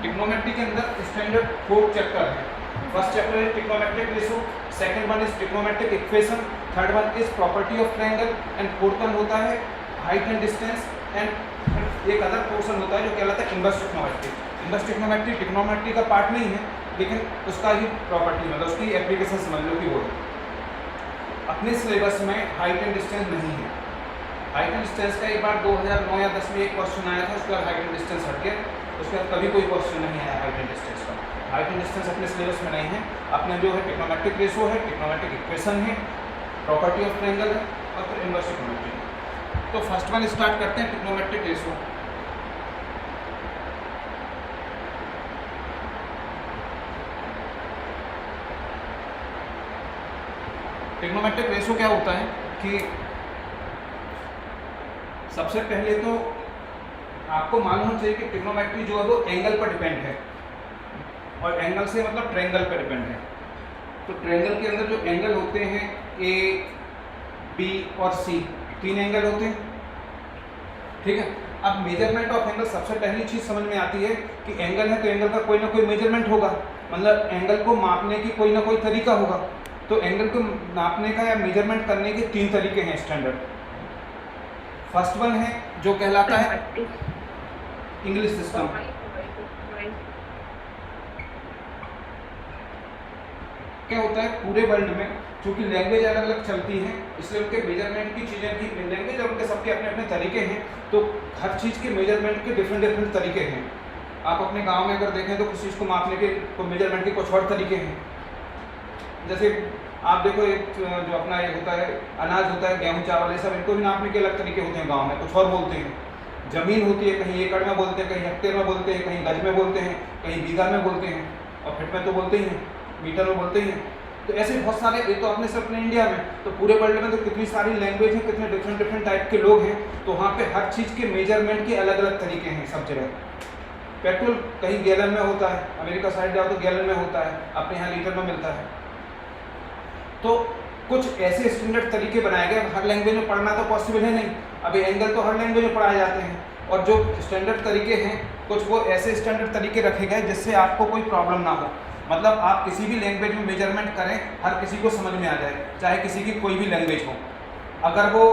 Trigonometry के अंदर standard 4 chapter है। फर्स्ट चैप्टर है trigonometric ratio, second one is trigonometric equation, third one is property of triangle and fourth one होता है height and distance and एक other portion होता है जो कहलाता है inverse trigonometry. Inverse trigonometry trigonometry का पार्ट नहीं है लेकिन उसका ही प्रॉपर्टी मतलब उसकी एप्लीकेशन समझ लो कि वो है। अपने सिलेबस में हाइट एंड डिस्टेंस नहीं है। हाइट एंड डिस्टेंस का एक बार 2009 या 10 में एक क्वेश्चन आया था, उसके बाद हाइट एंड डिस्टेंस हट गया, उसके बाद कभी कोई क्वेश्चन नहीं आया हाइट एंड डिस्टेंस का। हाइट एंड डिस्टेंस अपने सिलेबस में नहीं है। अपने जो है ट्रिग्नोमेट्रिक रेशियो है, ट्रिग्नोमेट्रिक इक्वेशन है, प्रॉपर्टी ऑफ ट्रायंगल है और फिर इनवर्स ट्रिग्नोमेट्री। तो फर्स्ट वन स्टार्ट करते हैं ट्रिग्नोमेट्रिक रेशियो। ट्रिग्नोमेट्रिक रेशियो क्या होता है कि सबसे पहले तो आपको मालूम होना चाहिए कि ट्रिग्नोमेट्री जो है वो एंगल पर डिपेंड है और एंगल से मतलब ट्रायंगल पर डिपेंड है। तो ट्रायंगल के अंदर जो एंगल होते हैं ए, बी और सी, 3 एंगल होते हैं, ठीक है। अब मेजरमेंट ऑफ एंगल सबसे पहली चीज़ समझ में आती है कि एंगल है तो एंगल का कोई ना कोई मेजरमेंट होगा, मतलब एंगल को मापने की कोई ना कोई तरीका होगा। तो एंगल को नापने का या मेजरमेंट करने के 3 तरीके हैं स्टैंडर्ड। फर्स्ट वन है जो कहलाता है इंग्लिश सिस्टम। क्या होता है पूरे वर्ल्ड में क्योंकि लैंग्वेज अलग अलग चलती है इसलिए उनके मेजरमेंट की चीज़ें भी लैंग्वेज और उनके सबके अपने अपने तरीके हैं, तो हर चीज़ के मेजरमेंट के डिफरेंट डिफरेंट तरीके हैं। आप अपने गांव में अगर देखें तो किसी चीज़ को मापने के मेजरमेंट के कुछ और तरीके हैं। जैसे आप देखो एक जो अपना ये होता है अनाज होता है, गेहूँ चावल, ये सब इनको भी नापने के अलग तरीके होते हैं। गाँव में कुछ और बोलते हैं। ज़मीन होती है, कहीं एकड़ में बोलते हैं, कहीं हेक्टेयर में बोलते हैं, कहीं गज में बोलते हैं, कहीं बीघा में बोलते हैं और फिट में तो बोलते ही हैं, मीटर में बोलते ही हैं। तो ऐसे बहुत सारे, ये तो अपने से अपने इंडिया में, तो पूरे वर्ल्ड में तो कितनी सारी लैंग्वेज हैं, कितने डिफरेंट डिफरेंट टाइप के लोग हैं, तो वहाँ पे हर चीज़ के मेजरमेंट के अलग अलग तरीके हैं सब जगह। पेट्रोल कहीं गैलन में होता है, अमेरिका साइड जाओ तो गैलन में होता है, अपने यहाँ लीटर में मिलता है। तो कुछ ऐसे स्टैंडर्ड तरीके बनाए गए। हर लैंग्वेज में पढ़ना तो पॉसिबल है नहीं, अभी एंगल तो हर लैंग्वेज में पढ़ाए जाते हैं, और जो स्टैंडर्ड तरीके हैं कुछ वो ऐसे स्टैंडर्ड तरीके रखे गए जिससे आपको कोई प्रॉब्लम ना हो। मतलब आप किसी भी लैंग्वेज में मेजरमेंट करें हर किसी को समझ में आ जाए, चाहे किसी की कोई भी लैंग्वेज हो। अगर वो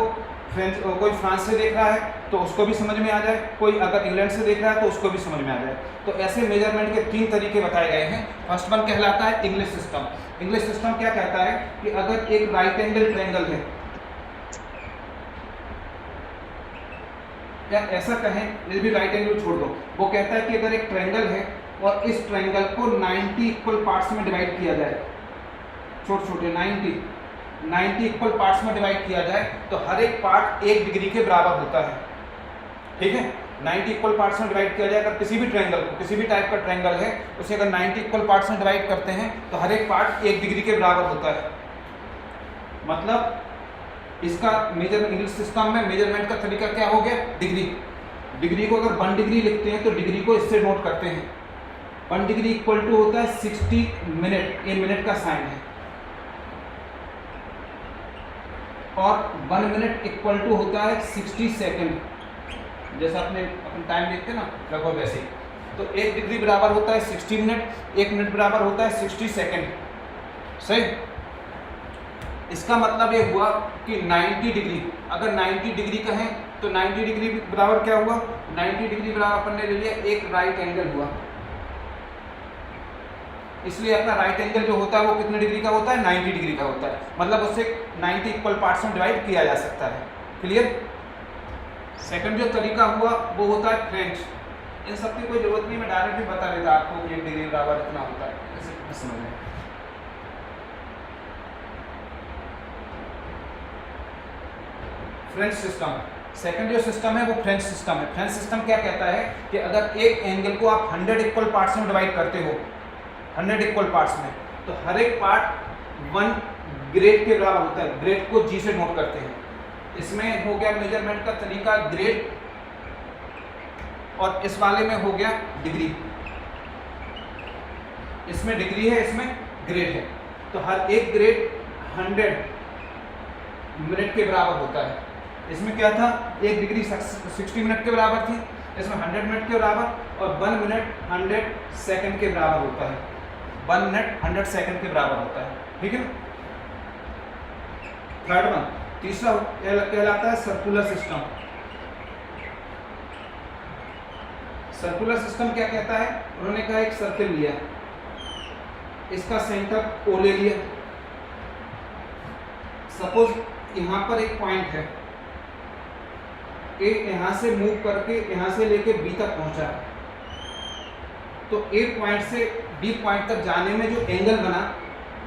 कोई फ्रांस से देख रहा है तो उसको भी समझ में आ जाए, कोई अगर इंग्लैंड से देख रहा है तो उसको भी समझ में आ जाए। तो ऐसे मेजरमेंट के 3 तरीके बताए गए हैं। फर्स्ट वन कहलाता है इंग्लिश सिस्टम। इंग्लिश सिस्टम क्या कहता है कि अगर एक राइट एंगल ट्रायंगल है, या ऐसा कहें, ये भी राइट एंगल छोड़ दो, वो कहता है कि अगर एक ट्रायंगल है और इस ट्रायंगल को 90 इक्वल पार्ट्स में डिवाइड किया जाए, छोटे छोटे 90 इक्वल पार्ट्स में डिवाइड किया जाए तो हर एक पार्ट 1 डिग्री के बराबर होता है, ठीक है। 90 इक्वल पार्ट्स में डिवाइड किया जाए, अगर किसी भी ट्रायंगल को, किसी भी टाइप का ट्रायंगल है, उसे अगर 90 इक्वल पार्ट्स में डिवाइड करते हैं तो हर एक पार्ट 1 डिग्री के बराबर होता है। मतलब इसका मेजर इंग्लिश सिस्टम में मेजरमेंट का तरीका क्या हो गया, डिग्री। डिग्री को अगर 1 डिग्री लिखते हैं तो डिग्री को इससे नोट करते हैं। 1 डिग्री इक्वल टू होता है 60 मिनट, ये मिनट का साइन है, और 1 मिनट इक्वल टू होता है 60 सेकेंड, जैसा अपने टाइम देखते हैं ना लगभग वैसे ही। तो 1 डिग्री बराबर होता है 60 मिनट, 1 मिनट बराबर होता है 60 सेकेंड, सही। इसका मतलब ये हुआ कि 90 डिग्री, अगर 90 डिग्री कहें तो 90 डिग्री बराबर क्या हुआ, 90 डिग्री बराबर अपन ने ले लिया एक राइट एंगल हुआ। इसलिए अपना राइट एंगल जो होता है वो कितने डिग्री का होता है, 90 डिग्री का होता है। मतलब उससे 90 इक्वल पार्ट्स में डिवाइड किया जा सकता है। क्लियर। सेकंड जो तरीका हुआ वो होता है फ्रेंच। इन सब की कोई जरूरत नहीं, मैं डायरेक्ट भी बता देता आपको कि 1 डिग्री बराबर इतना होता है, ऐसे समझ लें। फ्रेंच सिस्टम, सेकंड जो सिस्टम है वो फ्रेंच सिस्टम है। फ्रेंच सिस्टम क्या कहता है कि अगर एक एंगल को आप 100 इक्वल पार्ट्स में डिवाइड करते हो, 100 इक्वल पार्ट्स में, तो हर एक पार्ट 1 ग्रेड के बराबर होता है। ग्रेड को जी से नोट करते हैं। इसमें हो गया मेजरमेंट का तरीका ग्रेड, और इस वाले में हो गया डिग्री। इसमें डिग्री है, इसमें ग्रेड है। तो हर एक ग्रेड 100 मिनट के बराबर होता है। इसमें क्या था, 1 डिग्री 60 मिनट के बराबर थी, इसमें 100 मिनट के बराबर और 1 मिनट 100 सेकंड के बराबर होता है। 1 मिनट 100 सेकंड के बराबर होता है, ठीक है। थर्ड वन, तीसरा कहलाता है सर्कुलर सिस्टम। सर्कुलर सिस्टम क्या कहता है, उन्होंने कहा एक सर्किल लिया, इसका सेंटर ओ ले लिया, सपोज यहाँ पर एक पॉइंट है, ए यहाँ से मूव करके यहाँ से लेके बी तक पहुंचा, तो ए पॉइंट से बी पॉइंट तक जाने में जो एंगल बना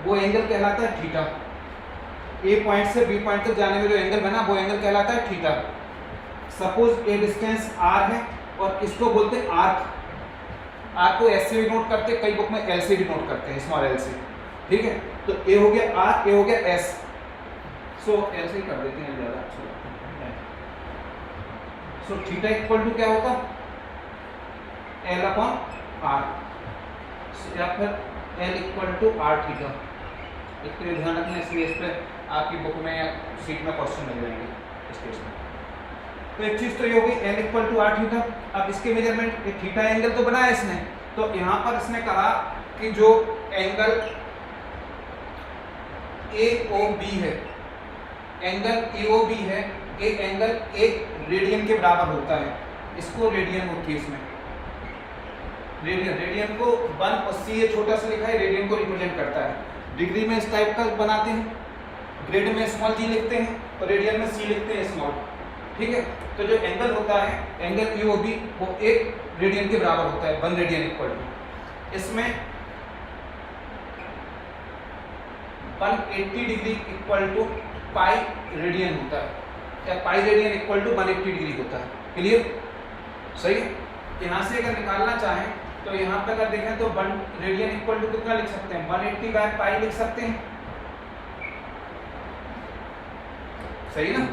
वो एंगल कहलाता है थीटा। ए पॉइंट से बी पॉइंट तक जाने में जो एंगल बना वो एंगल कहलाता है theta. Suppose a distance R है और इसको बोलते हैं आर्क। आर्क को एस से डिनोट करते हैं, कई बुक में एल से डिनोट करते हैं, स्मॉल एल से, ठीक है। तो ए हो गया आर, ए हो गया एस, सो एल से ही कर देते हैं ज़्यादा अच्छा लगता है। सो थीटा इक्वल टू क्या होता, एल अपॉन आर, या फिर L equal to R theta. एक तो ध्यान रखना, इसलिए इस पर आपकी बुक में या सीट में क्वेश्चन लग जाएंगे इस केस में। तो एक चीज तो ये होगी L equal to R theta. अब इसके मेजरमेंट, एक थीटा एंगल तो बनाया इसने, तो यहाँ पर इसने कहा कि जो एंगल ए ओ बी है, एंगल ए ओ बी है, एक एंगल 1 रेडियन के बराबर होता है, इसको रेडियन होती है इसमें, रेडियन को 1 और सी ये छोटा सा लिखा है, रेडियन को रिप्रेजेंट करता है। डिग्री में इस टाइप का बनाते हैं, ग्रेड में स्मॉल जी लिखते हैं और रेडियन में सी लिखते हैं स्मॉल, ठीक है। तो जो एंगल होता है, एंगल ए ओ बी, वो 1 रेडियन के बराबर होता है, 1 रेडियन इक्वल टू, इसमें 180 degree equal to pi radian होता है, या pi radian equal to 180 degree होता है। क्लियर, सही। यहाँ से अगर निकालना चाहें तो यहाँ पे अगर देखें तो 1 रेडियन इक्वल टू कितना लिख सकते हैं, 180 बाय पाई लिख सकते हैं, सही ना।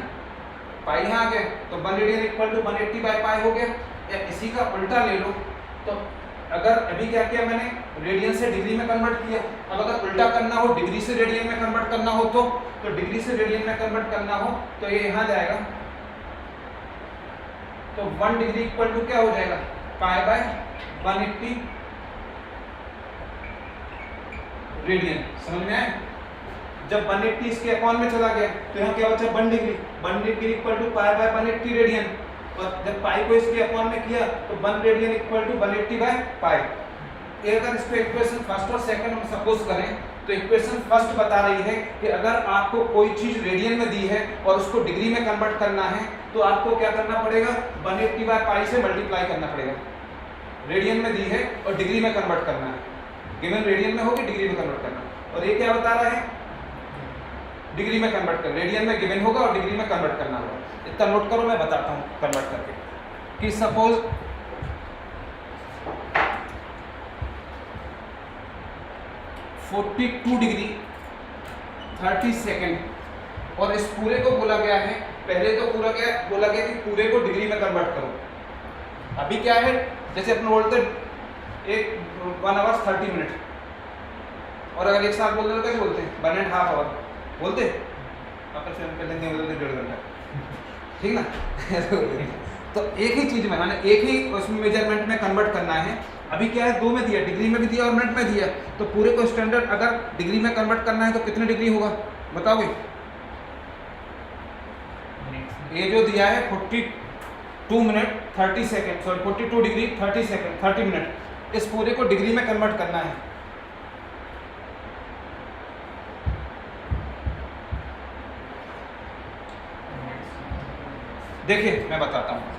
पाई यहाँ आ गया तो 1 radian equal to 180 by pi हो गया। या इसी का उल्टा ले लो, तो अगर अभी क्या किया मैंने, रेडियन से डिग्री में कन्वर्ट किया, अब अगर उल्टा करना हो, डिग्री से रेडियन में कन्वर्ट करना हो, तो डिग्री से रेडियन में कन्वर्ट करना हो तो ये यहाँ जाएगा, तो 1 डिग्री इक्वल टू क्या हो जाएगा, पाई बाय 180 रेडियन। समझ में आए। जब 180 इसके अपॉन में चला गया तो यहाँ क्या बचा, 1 degree, 1 degree equal to pi by 180 radian, और जब पाई को इसके अपॉन में किया तो 1 radian equal to 180 by pi. अगर इस पे इक्वेशन फर्स्ट और सेकंड में सपोज करें तो इक्वेशन फर्स्ट बता रही है कि अगर आपको कोई चीज रेडियन में दी है और उसको डिग्री में कन्वर्ट करना है तो आपको क्या करना पड़ेगा, 180 बाय पाई से मल्टीप्लाई करना पड़ेगा। रेडियन में दी है और डिग्री में कन्वर्ट करना है, गिवन रेडियन में होगी, डिग्री में कन्वर्ट करना। और ये क्या बता रहा है, डिग्री में कन्वर्ट कर, रेडियन में गिवन होगा और डिग्री में कन्वर्ट करना होगा। इतना नोट करो, मैं बताता हूँ कन्वर्ट करके। कि सपोज 42 डिग्री 30 सेकेंड, और इस पूरे को बोला गया है, पहले तो पूरा क्या बोला गया कि पूरे को डिग्री में कन्वर्ट करो। अभी क्या है, जैसे अपने बोलते 1 आवर 30 मिनट, और अगर एक साथ बोलते तो कैसे बोलते हैं, 1.5 आवर बोलते, पहले 1.5 घंटा, ठीक ना। तो एक ही चीज में, माने एक ही उसमें मेजरमेंट में कन्वर्ट करना है। अभी क्या है, 2 में दिया, डिग्री में भी दिया और मिनट में दिया, तो पूरे को स्टैंडर्ड अगर डिग्री में कन्वर्ट करना है तो कितने डिग्री होगा बताओगे। ये जो दिया है 42 minute 30 second, sorry 42 degree 30 second 30 minute, इस पूरे को डिग्री में कन्वर्ट करना है। देखिए मैं बताता हूँ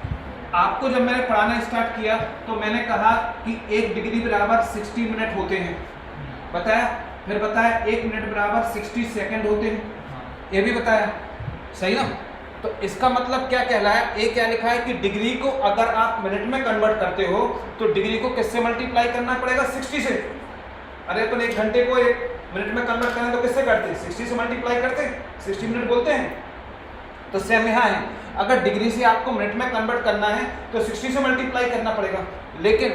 आपको, जब मैंने पढ़ाना स्टार्ट किया तो मैंने कहा कि 1 डिग्री बराबर 60 मिनट होते हैं, बताया। फिर बताया 1 मिनट बराबर 60 सेकंड होते हैं, ये भी बताया, सही ना। तो इसका मतलब क्या कहलाया, ये क्या लिखा है कि डिग्री को अगर आप मिनट में कन्वर्ट करते हो तो डिग्री को किससे मल्टीप्लाई करना पड़ेगा, 60 से। अरे तो 1 घंटे को 1 मिनट में कन्वर्ट करना तो किससे करते हैं, 60 से मल्टीप्लाई करते हैं, 60 मिनट बोलते हैं। तो सेम यहाँ है, अगर डिग्री से आपको मिनट में कन्वर्ट करना है तो 60 से मल्टीप्लाई करना पड़ेगा। लेकिन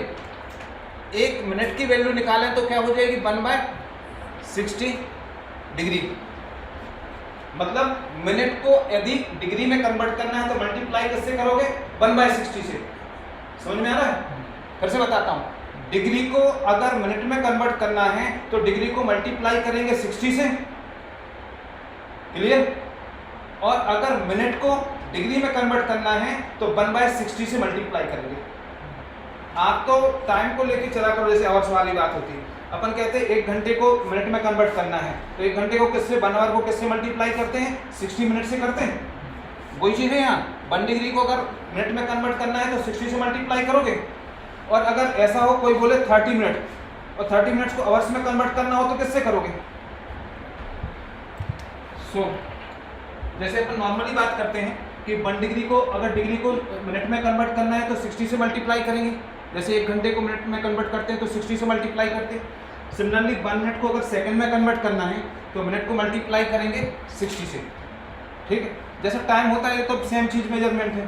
1 मिनट की वैल्यू निकालें तो क्या हो जाएगी, 1/60 डिग्री। मतलब मिनट को यदि डिग्री में कन्वर्ट करना है तो मल्टीप्लाई किससे करोगे, 1/60 से। समझ में आ रहा है? फिर से बताता हूँ, डिग्री को अगर मिनट में कन्वर्ट करना है तो डिग्री को मल्टीप्लाई करेंगे 60 से, क्लियर? और अगर मिनट को डिग्री में कन्वर्ट करना है तो 1/60 से मल्टीप्लाई करेंगे। आप तो टाइम को लेके चला करो, जैसे आवर्स वाली बात होती है। अपन कहते हैं 1 घंटे को मिनट में कन्वर्ट करना है तो 1 घंटे को किससे, 1 आवर को किससे मल्टीप्लाई करते हैं? 60 मिनट से करते हैं। वही चीज़ है यहाँ, 1 डिग्री को अगर मिनट में कन्वर्ट करना है तो 60 से मल्टीप्लाई करोगे। और अगर ऐसा हो कोई बोले 30 मिनट और 30 मिनट्स को आवर्स में कन्वर्ट करना हो तो किससे करोगे? जैसे अपन नॉर्मली बात करते हैं कि 1 डिग्री को अगर डिग्री को मिनट में कन्वर्ट करना है तो 60 से मल्टीप्लाई करेंगे। जैसे 1 घंटे को मिनट में कन्वर्ट करते हैं तो 60 से मल्टीप्लाई करते हैं। सिमिलरली 1 मिनट को अगर सेकंड में कन्वर्ट करना है तो मिनट को मल्टीप्लाई करेंगे 60 से, ठीक है? जैसा टाइम होता है तो सेम चीज़ मेजरमेंट है।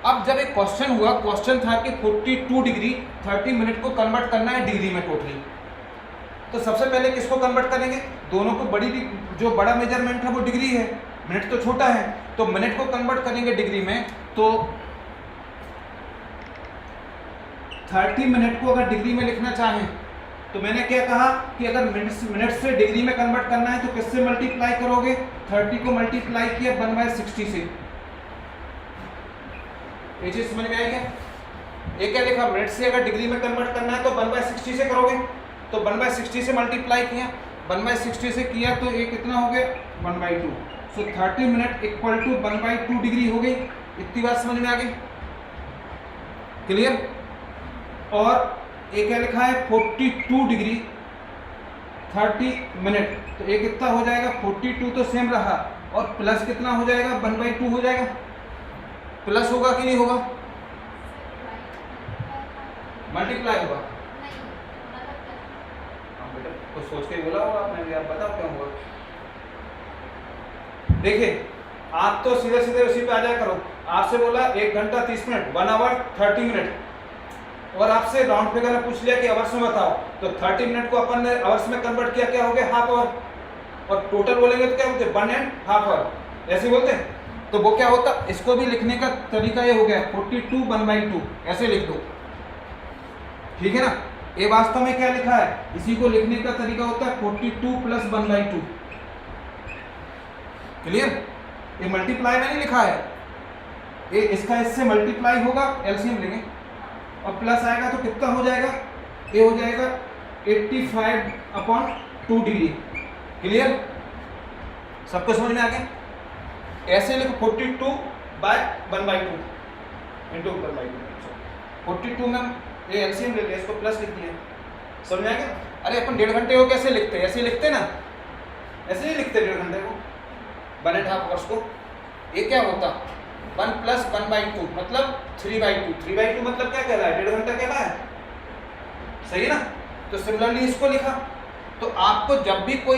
अब जब एक क्वेश्चन हुआ, क्वेश्चन था कि 42 डिग्री 30 मिनट को कन्वर्ट करना है डिग्री में टोटली, तो सबसे पहले किसको कन्वर्ट करेंगे? दोनों को जो बड़ा मेजरमेंट है वो डिग्री है, मिनट तो छोटा है, तो मिनट को कन्वर्ट करेंगे डिग्री में। तो 30 मिनट को अगर डिग्री में लिखना चाहें तो मैंने क्या कहा कि अगर मिनट से डिग्री में कन्वर्ट करना है तो किससे मल्टीप्लाई करोगे? 30 को मल्टीप्लाई किया 1/60 से। ये चीज समझ में आई क्या? ये क्या लिखा? मिनट से अगर डिग्री में कन्वर्ट करना है तो 1/60 से करोगे, तो 1/60 से मल्टीप्लाई किया, 1/60 से किया तो ये कितना हो गया? 1/2। सो 30 मिनट इक्वल टू 1/2 डिग्री हो गई। इतनी बात समझ में आ गई? क्लियर? और ये क्या लिखा है? 42 डिग्री 30 मिनट, तो ये कितना हो जाएगा? 42 तो सेम रहा और प्लस कितना हो जाएगा? 1/2 हो जाएगा। प्लस होगा कि नहीं होगा? मल्टीप्लाई होगा। कुछ सोच के बोला होगा आपने, आप बताओ क्या होगा? देखिए, आप तो सीधे सीधे उसी पे आ जाया करो। आपसे बोला 1 घंटा 30 मिनट, 1 आवर 30 मिनट, और आपसे राउंड फिगर में पूछ लिया कि आवर्स में बताओ, तो 30 मिनट को अपन ने आवर्स में कन्वर्ट किया, क्या हो गया? Half hour. और टोटल बोलेंगे तो क्या बोलते हैं? 1.5 आवर, ऐसे बोलते हैं। तो वो क्या होता? इसको भी लिखने का तरीका ये हो गया 42 1/2, ऐसे लिख दो, ठीक है ना? ये वास्तव में क्या लिखा है? इसी को लिखने का तरीका होता है 42 + 1/2। क्लियर? ये मल्टीप्लाई में नहीं लिखा है, ये इसका इससे मल्टीप्लाई होगा, एलसीएम लेंगे और प्लस आएगा तो कितना हो जाएगा? ये हो जाएगा 85/2 डिग्री। क्लियर? सबको समझ में आ गया? ऐसे लिखो 42/1/2 इंटू 1/2। 42 में ये एलसीएम ले लिया, इसको प्लस लिख दिया। समझ में आ गया? अरे अपन 1.5 घंटे को कैसे लिखते हैं? ऐसे लिखते ना, ऐसे नहीं लिखते 1.5 घंटे को, 1.5 आवर्स को। ये क्या होता? 1 + 1/2 मतलब 3/2। 3/2 मतलब क्या कह रहा है? 1.5 घंटा कह रहा है, सही है ना? तो सिमिलरली इसको लिखा। तो आपको जब भी कोई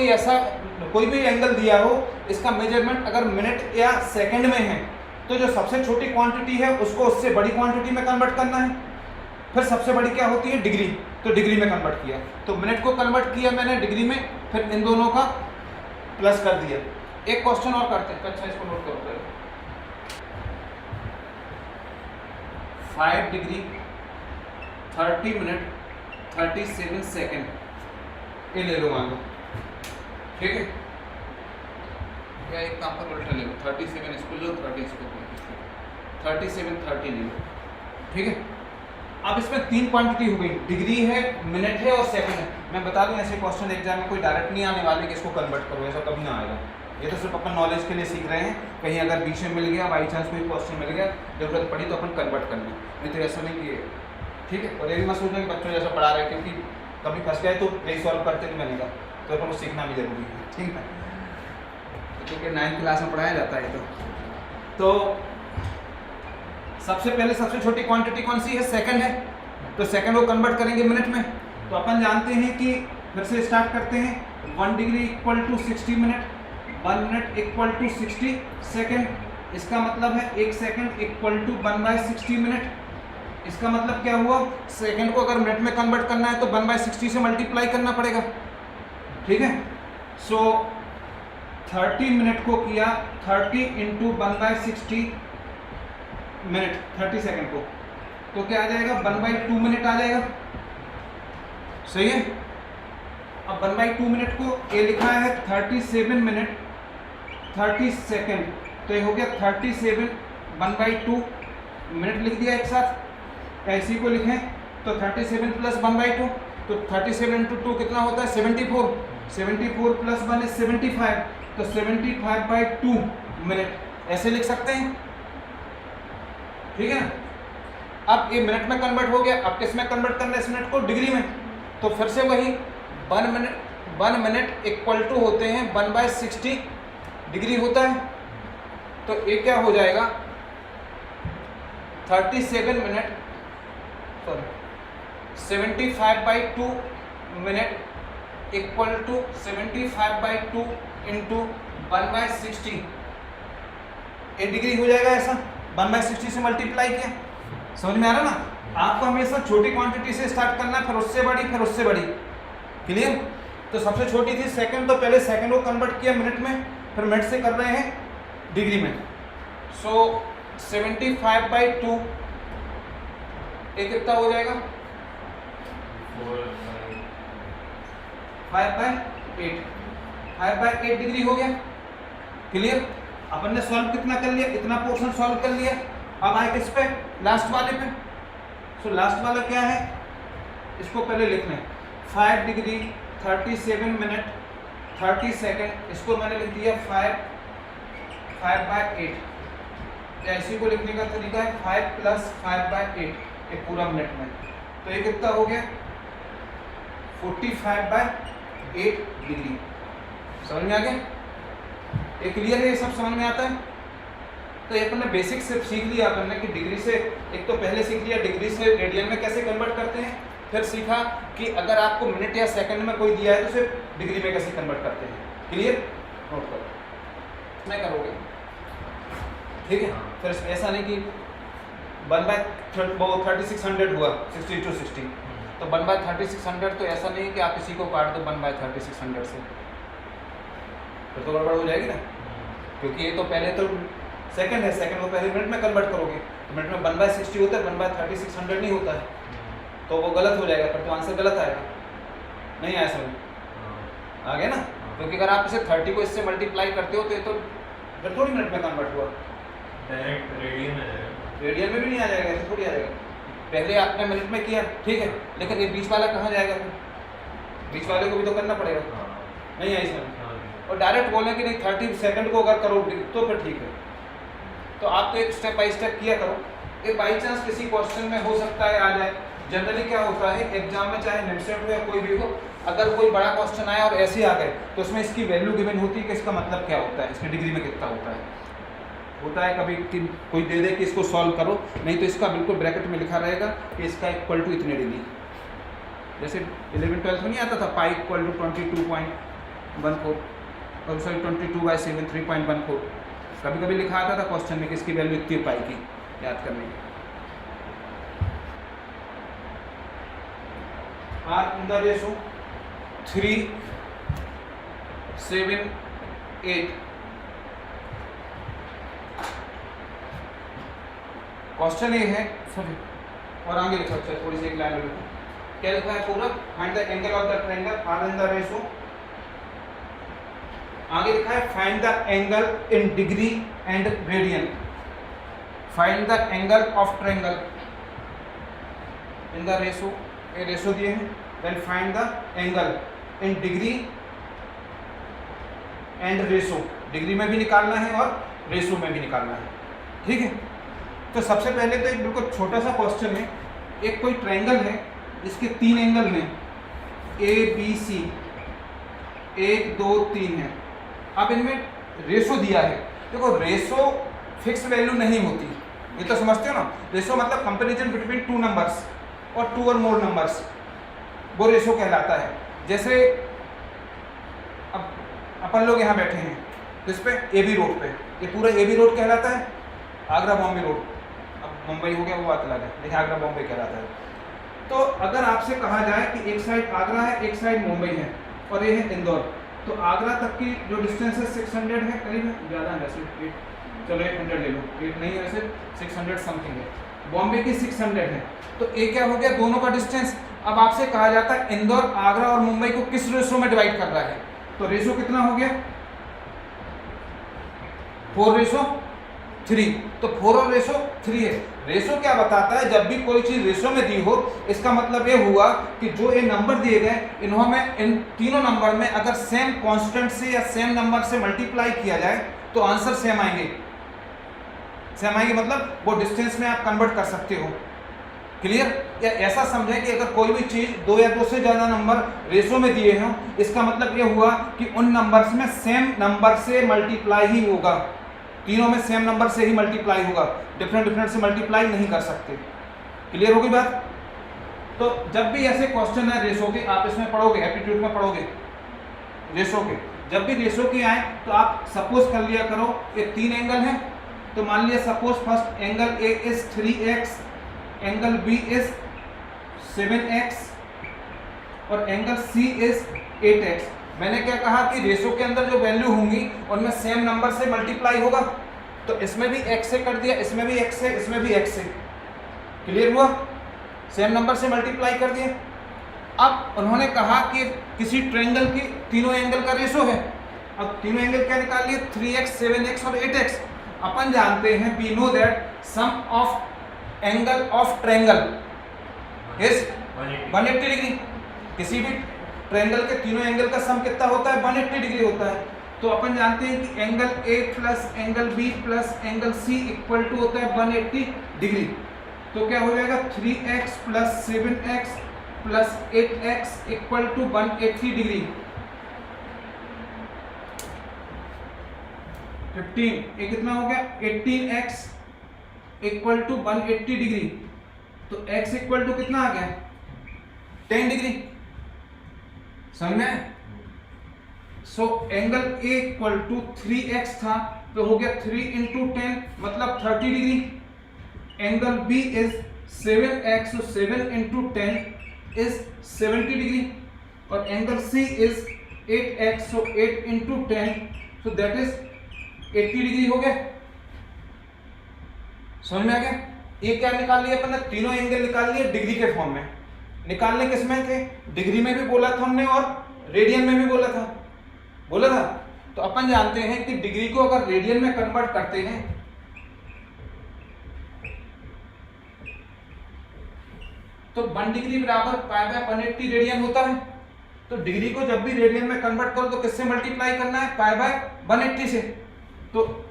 भी एंगल दिया हो, इसका मेजरमेंट अगर मिनट या सेकंड में है तो जो सबसे छोटी क्वांटिटी है उसको उससे बड़ी क्वांटिटी में कन्वर्ट करना है। फिर सबसे बड़ी क्या होती है? डिग्री, तो डिग्री में कन्वर्ट किया, तो मिनट को कन्वर्ट किया मैंने डिग्री में, फिर इन दोनों का प्लस कर दिया। एक क्वेश्चन और करते हैं, अच्छा इसको नोट करो। 5 डिग्री 30 मिनट 37 सेकेंड, ये ले लो मान लो, ठीक है? या एक काम पर उल्टा ले लो, 37 इसको लो, 30 इसको लो, 37 30 ले लो, ठीक है? अब इसमें 3 क्वांटिटी हो गई, डिग्री है, मिनट है और सेकंड है। मैं बता दूं ऐसे क्वेश्चन एग्जाम में कोई डायरेक्ट नहीं आने वाले कि इसको कन्वर्ट करो, ऐसा कभी ना आएगा। ये तो सिर्फ अपन नॉलेज के लिए सीख रहे हैं, कहीं अगर बीच में मिल गया, बाई चांस कोई क्वेश्चन मिल गया, जरूरत पड़ी तो अपन कन्वर्ट कर लें, नहीं तो ऐसा नहीं कि, ठीक है? और ये भी मत सोचना कि बच्चों जैसा पढ़ा रहे हैं, क्योंकि कभी फंस गए तो नहीं सॉल्व करते नहीं बनेगा, तो अपन को सीखना भी जरूरी है, ठीक है? क्योंकि 9th क्लास में पढ़ाया जाता है। तो सबसे पहले सबसे छोटी क्वांटिटी कौन सी है? सेकंड है, तो सेकंड को कन्वर्ट करेंगे मिनट में। तो अपन जानते हैं कि, फिर से स्टार्ट करते हैं, 1 degree equal to 60 minute, 1 minute equal to 60 second. इसका मतलब है 1 सेकेंड इक्वल टू 1/60 मिनट। इसका मतलब क्या हुआ? सेकेंड को अगर मिनट में कन्वर्ट करना है तो 1/60 से मल्टीप्लाई करना पड़ेगा, ठीक है? सो 30 मिनट को किया 30 × 1/60 मिनट, 30 सेकेंड को, तो क्या आ जाएगा 1/2 मिनट आ जाएगा, सही है। अब 1/2 मिनट को ये लिखा है 37 मिनट 30 सेकेंड, तो ये हो गया 37 1/2 मिनट लिख दिया एक साथ। ऐसी को लिखें तो 37 + 1/2, तो 37 × 2 कितना होता है 74, 74 + 1 is 75, तो 75/2 मिनट ऐसे लिख सकते हैं, ठीक है ना। अब ये मिनट में कन्वर्ट हो गया, अब किस में कन्वर्ट करना है इस मिनट को, डिग्री में। तो फिर से वही 1 मिनट इक्वल टू होते हैं 1/60 डिग्री होता है, तो ये क्या हो जाएगा 37 minute sorry 75/2 minute equal to 75/2 into 1/60, ये डिग्री हो जाएगा ऐसा, 1/60 से मल्टीप्लाई किया। समझ में आ रहा ना। आपको हमेशा छोटी क्वांटिटी से स्टार्ट करना है, फिर उससे बड़ी, फिर उससे बड़ी, क्लियर। तो सबसे छोटी थी सेकंड, तो पहले सेकंड को कन्वर्ट किया मिनट में, फिर मिनट से कर रहे हैं डिग्री में। सो 75/2 ये कितना हो जाएगा 5/8, 5/8 डिग्री हो गया, क्लियर। अपन ने सॉल्व कितना कर लिया, इतना पोर्शन सॉल्व कर लिया। अब आए किस पे, लास्ट वाले पे। सो लास्ट वाला क्या है, इसको पहले लिखना है 5 डिग्री 37 मिनट 30 सेकेंड, इसको मैंने लिख दिया 5/8। या इसी को लिखने का तरीका है 5 + 5/8 ये पूरा मिनट में, तो ये कितना हो गया 45/8 डिग्री। समझ में आ गया, ये क्लियर है, ये सब समझ में आता है। तो ये अपन ने बेसिक से सीख लिया अपन ने कि डिग्री से, एक तो पहले सीख लिया डिग्री से रेडियन में कैसे कन्वर्ट करते हैं, फिर सीखा कि अगर आपको मिनट या सेकंड में कोई दिया है तो सिर्फ डिग्री में कैसे कन्वर्ट करते हैं, क्लियर। नोट करो, मैं करोगे, ठीक है। फिर ऐसा नहीं कि 1/3600 हुआ 60 to 60, तो 1/3600 तो ऐसा नहीं कि आप इसी को काट दो 1/3600 से, फिर तो गड़बड़ हो जाएगी ना, क्योंकि ये तो पहले तो सेकंड है, सेकंड को पहले मिनट में कन्वर्ट करोगे, तो मिनट में 1/60 होता है, 1/3600 नहीं होता है, तो वो गलत हो जाएगा, फिर तो आंसर गलत आएगा। नहीं आया समझ, आ गया ना। क्योंकि अगर आप इसे 30 को इससे मल्टीप्लाई करते हो तो ये तो फिर थोड़ी मिनट में कन्वर्ट हुआ, डायरेक्ट रेडियन आ जाएगा, रेडियन में भी नहीं आ जाएगा, ऐसे थोड़ी आ जाएगा। पहले आपने मिनट में किया, ठीक है, लेकिन ये बीच वाला कहाँ जाएगा, बीच वाले को भी तो करना पड़ेगा। नहीं आई समझ, और डायरेक्ट बोले कि नहीं 30 सेकंड को अगर करो तो फिर ठीक है। तो आप तो एक स्टेप बाय स्टेप किया करो, ये बाई चांस किसी क्वेश्चन में हो सकता है आ जाए। जनरली क्या होता है एग्जाम में, चाहे नेमसेट हो या कोई भी हो, अगर कोई बड़ा क्वेश्चन आया और ऐसे आ गए तो उसमें इसकी वैल्यू गिवन होती है कि इसका मतलब क्या होता है, इसकी डिग्री में कितना होता है कभी कि कोई दे दे कि इसको सॉल्व करो, नहीं तो इसका बिल्कुल ब्रैकेट में लिखा रहेगा कि इसका इक्वल टू इतने डिग्री। जैसे 11-12 में नहीं आता था पाई इक्वल टू 22.14 और सॉरी 22/7 3.14, कभी कभी लिखा आता था क्वेश्चन में कि इसकी वैल्यू इतनी पाई की, याद करने की। R in the ratio 3, 7, 8। Question ये है, सॉरी और आगे लिखा, अच्छा थोड़ी सी एक लाइन लिखो, क्या लिखा है पूरा, find the angle of the triangle R in the ratio, आगे लिखा है find the angle in degree and radian, find the angle of triangle in the ratio, ये रेशो दिए हैं, then find the angle in degree and ratio, degree में भी निकालना है और रेशो में भी निकालना है, ठीक है। तो सबसे पहले तो एक बिल्कुल छोटा सा क्वेश्चन है, एक कोई ट्रायंगल है इसके 3 एंगल हैं ए बी सी, 1 2 3 है। अब इनमें रेशो दिया है, देखो रेशो फिक्स वैल्यू नहीं होती, ये तो समझते हो ना। रेशो मतलब कंपैरिजन बिटवीन 2 नंबर्स और 2 और मोर नंबर्स, वो रेशो कहलाता है। जैसे अब अपन लोग यहाँ बैठे हैं इस पे AB रोड पे, ये पूरा AB रोड कहलाता है, आगरा बॉम्बे रोड, अब मुंबई हो गया वो बात अलग है, लेकिन आगरा बॉम्बे कहलाता है। तो अगर आपसे कहा जाए कि एक साइड आगरा है एक साइड मुंबई है और ये है इंदौर, तो आगरा तक की जो डिस्टेंस है 600 है, करीब है, ज़्यादा है वैसे, चलो 800 ले लो, 8 नहीं है वैसे 600 समथिंग है, बॉम्बे की 600 है। तो ए क्या हो गया, दोनों का डिस्टेंस। अब आपसे कहा जाता है इंदौर, आगरा और मुंबई को किस रेशो में डिवाइड कर रहा है, तो रेशो कितना हो गया 4:3। तो 4 और रेशो 3 है। रेशो क्या बताता है, जब भी कोई चीज रेशो में दी हो इसका मतलब ये हुआ कि जो ये नंबर दिए गए इन्होंने इन तीनों नंबर में अगर सेम कांस्टेंट से या सेम नंबर से मल्टीप्लाई किया जाए तो आंसर सेम आएंगे। सेम आएंगे मतलब वो डिस्टेंस में आप कन्वर्ट कर सकते हो। क्लियर? या ऐसा समझें कि अगर कोई भी चीज 2 या 2 से ज्यादा नंबर रेशो में दिए हों, इसका मतलब ये हुआ कि उन नंबर्स में सेम नंबर से मल्टीप्लाई ही होगा, तीनों में सेम नंबर से ही मल्टीप्लाई होगा, डिफरेंट से मल्टीप्लाई नहीं कर सकते। क्लियर होगी बात? तो जब भी ऐसे क्वेश्चन है रेशो के, आप इसमें पढ़ोगे, एप्टीट्यूड में पढ़ोगे रेशो के, जब भी रेशो के आए तो आप सपोज कर लिया करो ये 3 एंगल है, तो मान लिया suppose first angle A is 3x, angle B is 7x और एंगल सी इज 8x। मैंने क्या कहा कि रेशो के अंदर जो वैल्यू होंगी उनमें सेम नंबर से मल्टीप्लाई होगा, तो इसमें भी x से कर दिया, इसमें भी x से, इसमें भी x से। क्लियर हुआ? सेम नंबर से मल्टीप्लाई कर दिया। अब उन्होंने कहा कि किसी ट्रायंगल की तीनों एंगल का रेशो है। अब तीनों एंगल क्या निकाल लिए, 3x, 7x और 8x। अपन जानते हैं, we know that sum of angle of triangle is 180 degree. किसी भी ट्रायंगल के तीनों एंगल का सम कितना होता है, 180 डिग्री होता है। तो अपन जानते हैं कि angle A plus angle B plus angle C equal to होता है 180 डिग्री। तो क्या हो जाएगा 3x plus 7x plus 8x equal to 180 degree. 15 ये कितना हो गया 18x इक्वल टू 180 डिग्री। तो x इक्वल टू कितना आ गया 10 डिग्री। समझ में? So angle A equal to 3x था तो हो गया 3 इंटू 10 मतलब 30 degree. Angle B is 7x, so 7 into 10 is 70 degree और angle C is 8x, so 8 into 10 so that is 80 degree हो गया। समझ में आ गया? ये क्या निकाल लिया अपन ने, तीनों एंगल निकाल लिए डिग्री के फॉर्म में। निकालने किसमें थे, डिग्री में भी बोला था हमने और रेडियन में भी बोला था तो अपन जानते हैं कि डिग्री को अगर रेडियन में कन्वर्ट करते हैं तो 1 डिग्री बराबर पाई बाय 180 रेडियन होता है। तो डिग्री को जब भी रेडियन में कन्वर्ट करो तो किससे मल्टीप्लाई करना है, पाई बाय 180 से। तो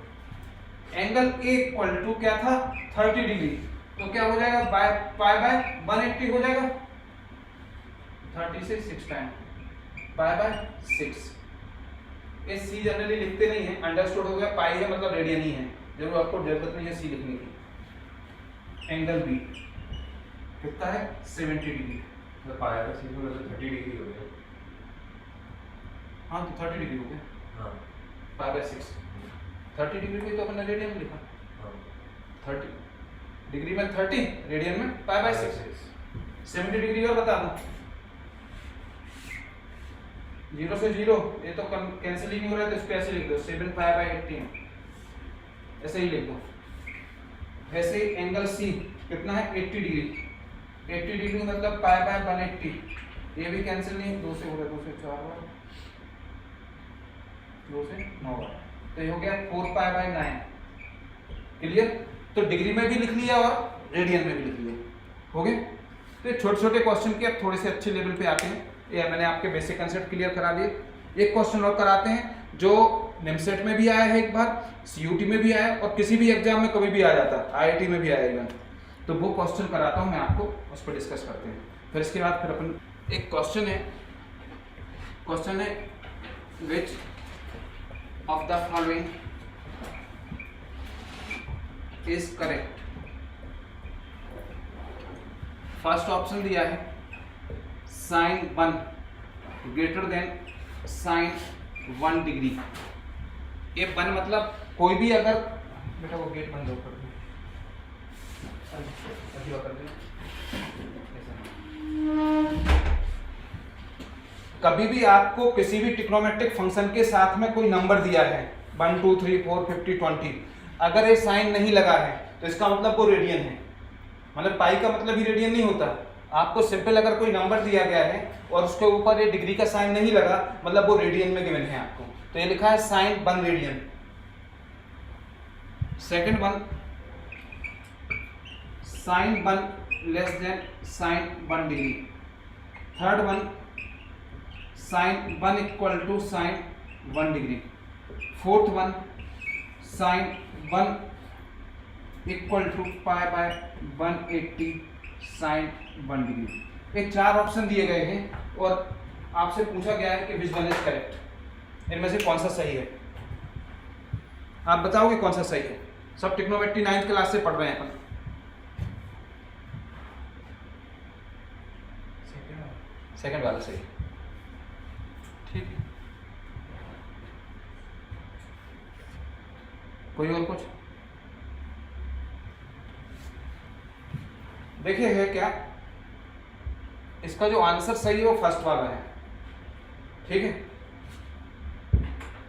एंगल A इक्वल टू क्या था 30 डिग्री, तो क्या हो जाएगा पाई बाय 180 हो जाएगा 30 से 6 टाइम पाई बाय 6। ये सी जनरली लिखते नहीं है, अंडरस्टूड हो गया, पाई है मतलब रेडियन ही है, जरूर आपको जरूरत नहीं है सी लिखने की। एंगल बी कितना है 70 डिग्री, तो पाई बाय 6 होगा तो 30 डिग्री हो गया। हाँ तो 30 डिग्री हो गया, हाँ पाई बाय 6 30 डिग्री को तो अपन ने रेडियन में लिखा, हाँ 30 डिग्री में 30, रेडियन में पाई बाय 6। 70 डिग्री और बता दो, 0 से 0 ये तो कैंसिल ही नहीं हो रहा है, तो इसको ऐसे लिख दो 7 पाई बाय 18, ऐसे ही लिख दो। वैसे एंगल सी कितना है 80 डिग्री, 80 डिग्री मतलब पाई बाय 180, ये भी कैंसिल नहीं, 2 से हो गया, 2 से 4 बार, 2 से 9 बार, तो ये हो गया 4 पाई बाय 9। क्लियर? तो डिग्री में भी लिख लिया और रेडियन में भी लिख लिया, हो गए। तो छोटे छोटे क्वेश्चन के अब थोड़े से अच्छे लेवल पे आते हैं, ये मैंने आपके बेसिक कंसेप्ट क्लियर करा दिए। एक क्वेश्चन और कराते हैं जो निमसेट में भी आया है एक बार, सीयूटी में भी आया और किसी भी एग्जाम में कभी भी आ जाता है, आईआईटी में भी आया इवन, तो वो क्वेश्चन कराता हूँ मैं आपको, उस पर डिस्कस करते हैं। फिर इसके बाद फिर अपन एक क्वेश्चन है which of the following is correct. First option दिया है sin 1 greater than sin 1 degree. ये 1 मतलब कोई भी अगर, बेटा वो गेट बंद कर दो, कभी भी आपको किसी भी ट्रिग्नोमेट्रिक फंक्शन के साथ में कोई नंबर दिया है 1 2 3 4 50 20, अगर ये साइन नहीं लगा है तो इसका मतलब वो रेडियन है। मतलब पाई का मतलब ही रेडियन नहीं होता। आपको सिंपल अगर कोई नंबर दिया गया है और उसके ऊपर ये डिग्री का साइन नहीं लगा, मतलब वो रेडियन में गिवन है आपको। तो ये लिखा है sine 1 radian. Second one, sine 1 less than sine 1 degree. Third one, sine 1 equal to sine 1 degree. Fourth one, sine 1 equal to pi by 180 sine 1 degree. ये 4 ऑप्शन दिए गए हैं और आपसे पूछा गया है कि विच वन इज करेक्ट, इनमें से कौन सा सही है। आप बताओगे कौन सा सही है। सब ट्रिग्नोमेट्री 9th क्लास से पढ़ रहे हैं अपन। सेकंड वाला सही, ठीक है। कोई और कुछ देखिए है क्या, इसका जो आंसर सही है वो फर्स्ट वाला है, ठीक है।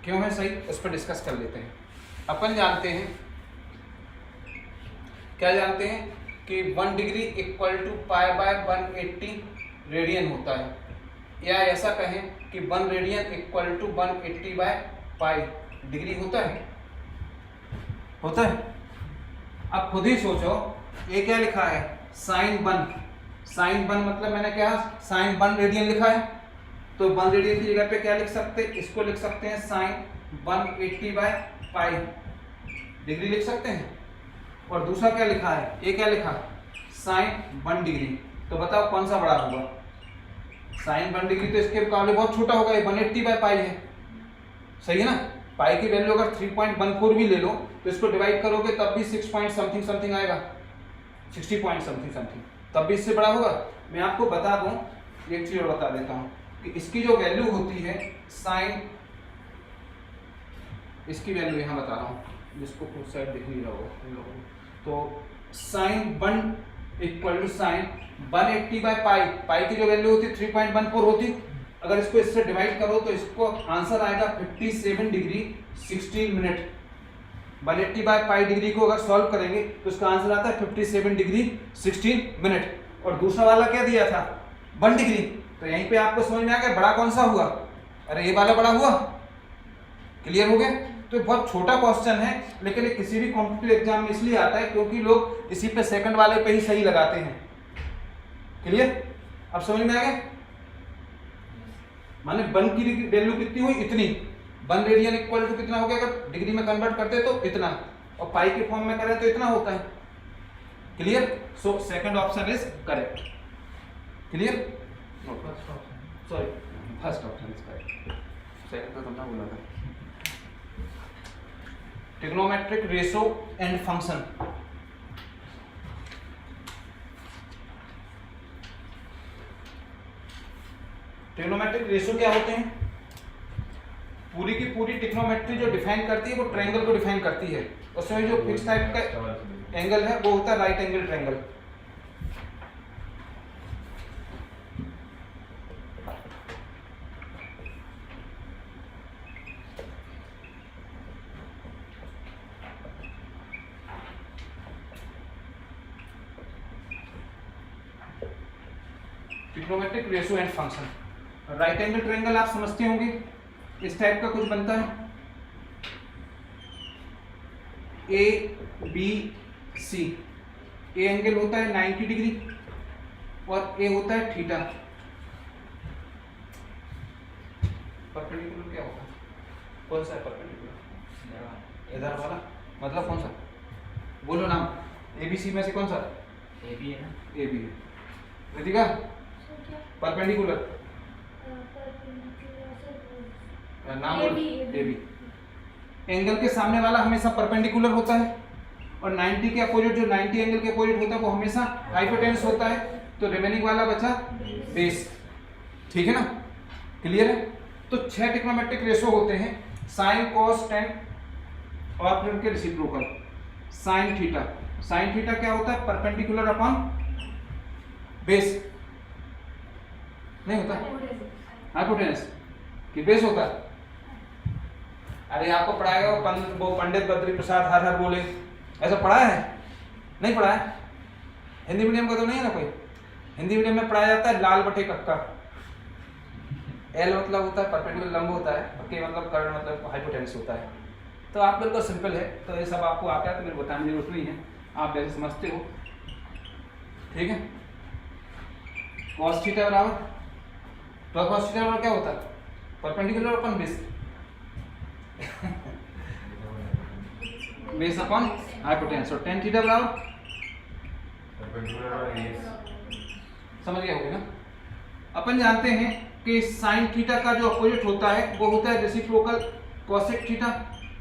क्यों है सही, उस पर डिस्कस कर लेते हैं। अपन जानते हैं, क्या जानते हैं कि 1 degree equal to pi by 180 radian होता है, या ऐसा कहें कि 1 radian equal to 180 by pi degree होता है, होता है। अब खुद ही सोचो, ये क्या लिखा है, साइन 1। साइन 1 मतलब मैंने क्या, साइन 1 रेडियन लिखा है, तो 1 रेडियन की जगह पे क्या लिख सकते हैं, इसको लिख सकते हैं साइन 180 बाय पाई डिग्री लिख सकते हैं। और दूसरा क्या लिखा है, ये क्या लिखा, साइन 1 डिग्री। तो बताओ कौन सा बड़ा होगा। साइन 1 डिग्री तो इसके मुकाबले बहुत छोटा होगा, ये 180 बाय पाई है, सही है ना। पाई की वैल्यू अगर 3.14 भी ले लो तो इसको डिवाइड करोगे तब भी 6 पॉइंट समथिंग समथिंग आएगा, 60 पॉइंट समथिंग समथिंग, तब भी इससे बड़ा होगा। मैं आपको बता दूं, एक चीज और बता देता हूं कि इसकी जो वैल्यू होती है साइन, इसकी वैल्यू यहां बता रहा हूं, जिसको खुद साइड दिख नहीं रहा होगा, तो sine 1 equal to sine 180 by pi, pi की जो वैल्यू होती है 3.14 होती, अगर इसको इससे डिवाइड करो तो इसको आंसर आएगा 57 degree 16 minute. 180 by pi degree को अगर सॉल्व करेंगे तो इसका आंसर आता है 57 डिग्री 16 मिनट। और दूसरा वाला क्या दिया था, 1 डिग्री। तो यहीं पे आपको समझ में आ गया बड़ा कौन सा हुआ, अरे ये वाला बड़ा हुआ। क्लियर हो गया। तो बहुत छोटा क्वेश्चन है, लेकिन ये किसी भी कॉम्पिटिटिव एग्जाम में इसलिए आता है क्योंकि लोग इसी पे सेकंड वाले पे ही सही लगाते हैं। क्लियर, अब समझ में आ गया। माने 1 की वैल्यू कितनी हुई, इतनी। 1 रेडियन इक्वल टू कितना हो गया, अगर डिग्री में कन्वर्ट करते तो इतना, और पाई के फॉर्म में करें तो इतना होता है। Clear, so second option is correct. Clear, sorry first option is correct, second तो तुमने बोला था। Trigonometric ratio and function. Trigonometric ratio क्या होते हैं, पूरी की पूरी ट्रिग्नोमेट्री जो डिफाइन करती है वो ट्रायंगल को डिफाइन करती है। उसमें जो फिक्स टाइप का एंगल है वो होता है right angle triangle. Trigonometric ratio and function. Right angle triangle आप समझते होंगे, इस टाइप का कुछ बनता है, A B C. A angle होता है 90 डिग्री और ए होता है थीटा। परपेंडिकुलर क्या होता है, कौन सा है परपेंडिकुलर, इधर वाला, मतलब कौन सा, बोलो नाम। ए बी सी में से कौन सा, ए बी है ना, ए बी है। रितिका, परपेंडिकुलर नाम बोलो, ए बी। एंगल के सामने वाला हमेशा परपेंडिकुलर होता है, और 90 के अपोजिट, जो 90 एंगल के अपोजिट होता है वो हमेशा हाइपोटेन्यूस होता है। तो रिमेनिंग वाला बचा बेस, ठीक है ना। क्लियर है। तो 6 ट्रिग्नोमेट्रिक रेशो होते हैं, साइन कॉस टेन और फिर उनके reciprocal. Sine theta, sine theta क्या होता है, परपेंडिकुलर अपॉन बेस नहीं होता, हाइपोटेन्यूस कि बेस होता है। अरे आपको पढ़ाएगा वो पंडित बद्री प्रसाद हर हर बोले, ऐसा पढ़ा है, नहीं पढ़ा है, हिंदी मीडियम का तो नहीं है ना कोई? हिंदी मीडियम में पढ़ाया जाता है लाल बटे कक्का। एल मतलब होता है परपेंडिकुलर लंब होता है, और के मतलब कर्ण मतलब हाइपोटेन्यूस होता है। तो आप बिल्कुल सिंपल है, तो ये सब आपको आता है तो मेरे बताने की जरूरत नहीं है, आप जैसे समझते हो। ठीक है, cos थीटा बराबर, तो cos थीटा बराबर क्या होता है? Perpendicular upon base base upon hypotenuse, और tan थीटा बराबर समझ गए होगे ना। अपन जानते हैं कि sin थीटा का जो अपोजिट होता है वो होता है रेसिप्रोकल cosec थीटा।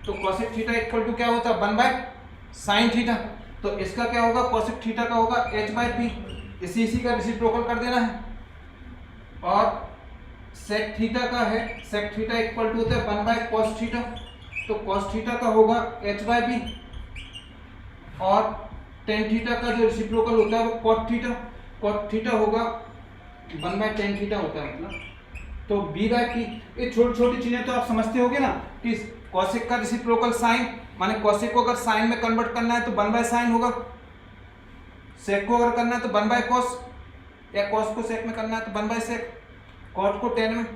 तो cosec थीटा इक्वल टू क्या होता है? 1/sin theta. तो इसका क्या होगा? cosec थीटा का होगा h/p, इसी का रेसिप्रोकल कर देना है। और sec थीटा का है, sec थीटा इक्वल टू होता है 1/cos थीटा। तो cos थीटा का होगा h/p, और tan थीटा का जो रेसिप्रोकल होता है वो cot थीटा, cot थीटा होगा 1/tan थीटा होता है मतलब। तो b/p, ये छोटी छोटी चीजें तो आप समझते होगे ना कि cosec का रेसिप्रोकल sin, माने cosec को अगर sin में कन्वर्ट करना है तो 1/sin होगा, sec को अगर करना है तो 1/cos, या cos को sec में करना है तो 1/sec, cot को tan में।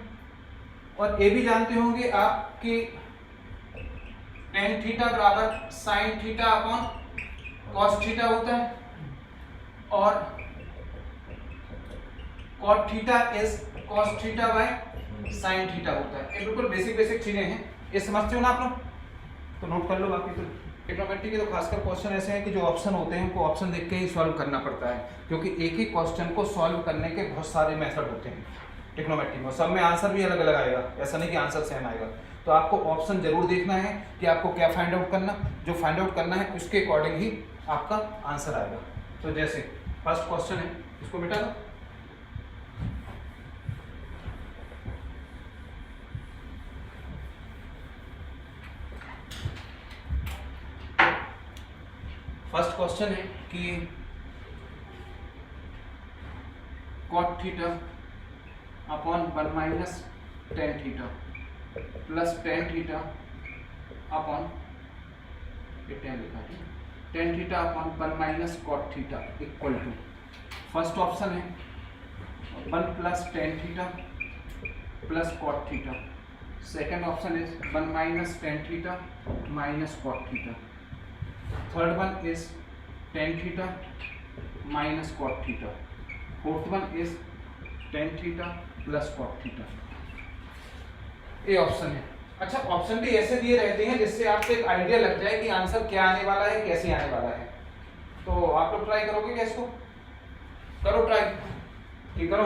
और ये भी जानते होंगे आप कि tan थीटा बराबर sin theta upon cos theta होता है, और cot theta is cos theta by sin theta होता है। ये बिल्कुल बेसिक चीजें हैं, ये समझते हो ना आप लोग? तो नोट कर लो। बाकी तो ट्रिग्नोमेट्री के तो खासकर क्वेश्चन ऐसे हैं कि जो ऑप्शन होते हैं उनको ऑप्शन देख के ही सॉल्व करना पड़ता है, क्योंकि एक ही क्वेश्चन को सॉल्व करने के बहुत सारे मेथड होते हैं ट्रिग्नोमेट्री में, सब में आंसर भी अलग अलग आएगा, ऐसा नहीं कि आंसर सेम आएगा। तो आपको ऑप्शन जरूर देखना है कि आपको क्या फाइंड आउट करना, जो फाइंड आउट करना है उसके अकॉर्डिंग ही आपका आंसर आएगा। तो जैसे फर्स्ट क्वेश्चन है, इसको मिटा दो। फर्स्ट क्वेश्चन है कि cot theta upon 1-tan theta plus tan theta upon, ये tan लिखा है, tan theta upon 1-cot theta equal to, first option है 1+tan theta plus cot theta, second option is 1-tan theta minus cot theta, third one is tan theta minus cot theta, fourth one is tan theta plus cot theta। ये option है। अच्छा, option भी ऐसे दिए रहते हैं जिससे आपको एक आइडिया लग जाए कि आंसर क्या आने वाला है, कैसे आने वाला है। तो आप लोग ट्राई करोगे क्या इसको? करो ट्राई, ठीक करो,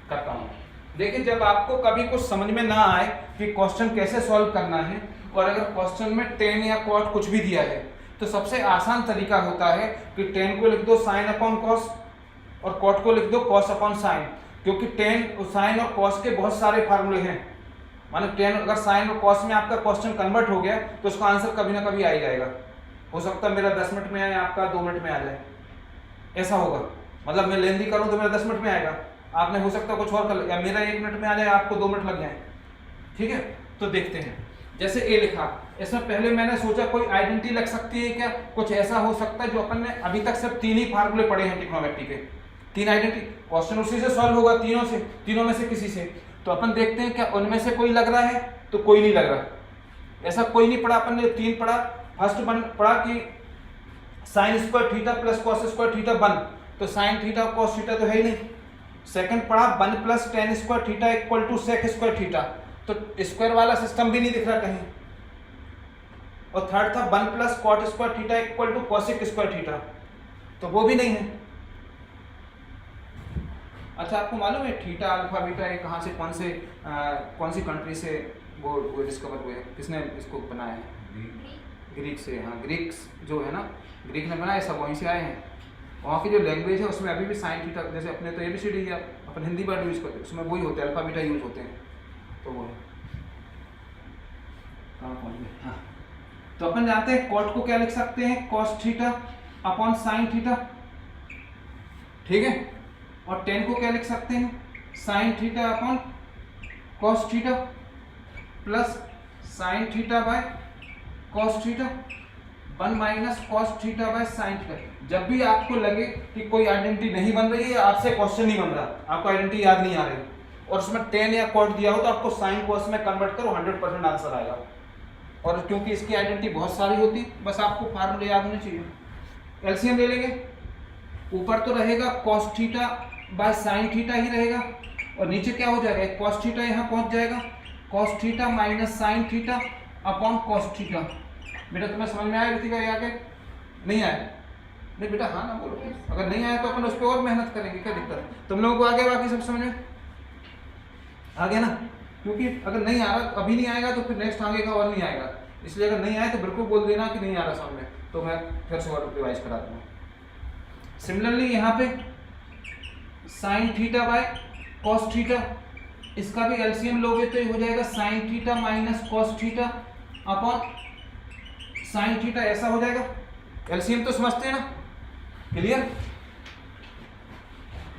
करता हूँ। देखिए, जब आपको कभी कुछ समझ में ना आए कि क्वेश्चन कैसे सॉल्व करना है, और अगर क्वेश्चन में tan या cot कुछ भी दिया है, तो सबसे आसान तरीका होता है कि tan को लिख दो sin अपॉन cos, और cot को लिख दो cos अपॉन sin, क्योंकि tan, sin और cos के बहुत सारे फार्मूले हैं। माने tan अगर sin और cos में आपका क्वेश्चन कन्वर्ट हो गया तो उसका आंसर कभी ना कभी आ ही जाएगा। हो सकता है मेरा 10 मिनट में आए, आपका 2 मिनट में आ जाए, ऐसा होगा। मतलब मैं लेंदी करूँ तो मेरा 10 मिनट में आएगा, आपने हो सकता है कुछ और कर, या मेरा 1 मिनट में आ जाए, आपको 2 मिनट लग जाए। ठीक है, तो देखते हैं। जैसे ए लिखा, इसमें पहले मैंने सोचा कोई आइडेंटिटी लग सकती है क्या, कुछ ऐसा हो सकता है जो अपन ने अभी तक सिर्फ 3 ही फार्मूले पढ़े हैं ट्रिग्नोमेट्री के, 3 आइडेंटिटी, क्वेश्चन उसी से सॉल्व होगा, तीनों में से किसी से। तो अपन देखते हैं क्या उनमें से कोई लग रहा है, तो कोई नहीं लग रहा, ऐसा कोई नहीं पढ़ा अपन ने। 3 पढ़ा, फर्स्ट पढ़ा कि sin square theta plus cos square theta 1, तो sin थीटा और cos थीटा तो है ही नहीं। सेकंड पढ़ा 1+tan square theta equal to sec square theta, तो स्क्वायर वाला सिस्टम भी नहीं दिख रहा कहीं। और थर्ड था 1+cot square theta equal to cosec square theta, तो वो भी नहीं है। अच्छा, आपको मालूम है थीटा अल्फा बीटा ये कहाँ से, कौन सी कंट्री से वो डिस्कवर हुए, किसने इसको बनाया है? ग्रीक से। हाँ, ग्रीक्स जो है ना, ग्रीक ने बनाया, सब वहीं से आए हैं। वहाँ की जो लैंग्वेज है उसमें अभी भी साइन थीटा, जैसे अपने तो ABCD या अपन हिंदी वर्ड यूज करते हैं, उसमें वही होते हैं, अल्फा बीटा यूज होते हैं। तो वो हाँ, तो अपन जानते हैं कॉट को क्या लिख सकते हैं, cos theta upon sine theta, ठीक है। और tan को क्या लिख सकते हैं, sign theta upon cos theta plus sine theta by cos theta. 1 minus cos theta by sine theta. जब भी आपको लगे कि कोई आइडेंटिटी नहीं बन रही है, आपसे क्वेश्चन नहीं बन रहा, आपको आइडेंटिटी याद नहीं आ रही और उसमें टेन या कॉट दिया हो, तो आपको साइन कॉस में कन्वर्ट करो, 100% आंसर आएगा। और क्योंकि इसकी आइडेंटिटी बहुत सारी होती, बस आपको फार्मूले याद होने चाहिए। एलसीएम ले लेंगे, ऊपर तो रहेगा cos theta by sine theta ही रहेगा और नीचे क्या हो जाएगा, कॉस थीटा यहाँ पहुंच जाएगा, cos theta minus sine theta upon cos theta. बेटा तुम्हें समझ में आया रीतिका ये आगे? नहीं आया? नहीं बेटा हाँ ना बोलो, अगर नहीं आया तो अपन उस पर और मेहनत करेंगे, क्या दिक्कत है? तुम लोगों को आगे बाकी सब समझ में आ गया ना? क्योंकि अगर नहीं आ रहा, अभी नहीं आएगा तो फिर नेक्स्ट आगे का और नहीं आएगा, इसलिए अगर नहीं आए तो बिल्कुल बोल देना कि नहीं आ रहा समझ में, तो मैं फिर से और रिवाइज करा दूंगा। सिमिलरली यहाँ पे sine theta by cos theta, इसका भी एलसीएम लोगे तो ये हो जाएगा sine theta minus cos theta upon sine theta, ऐसा हो जाएगा। एलसीएम तो समझते हैं ना? क्लियर?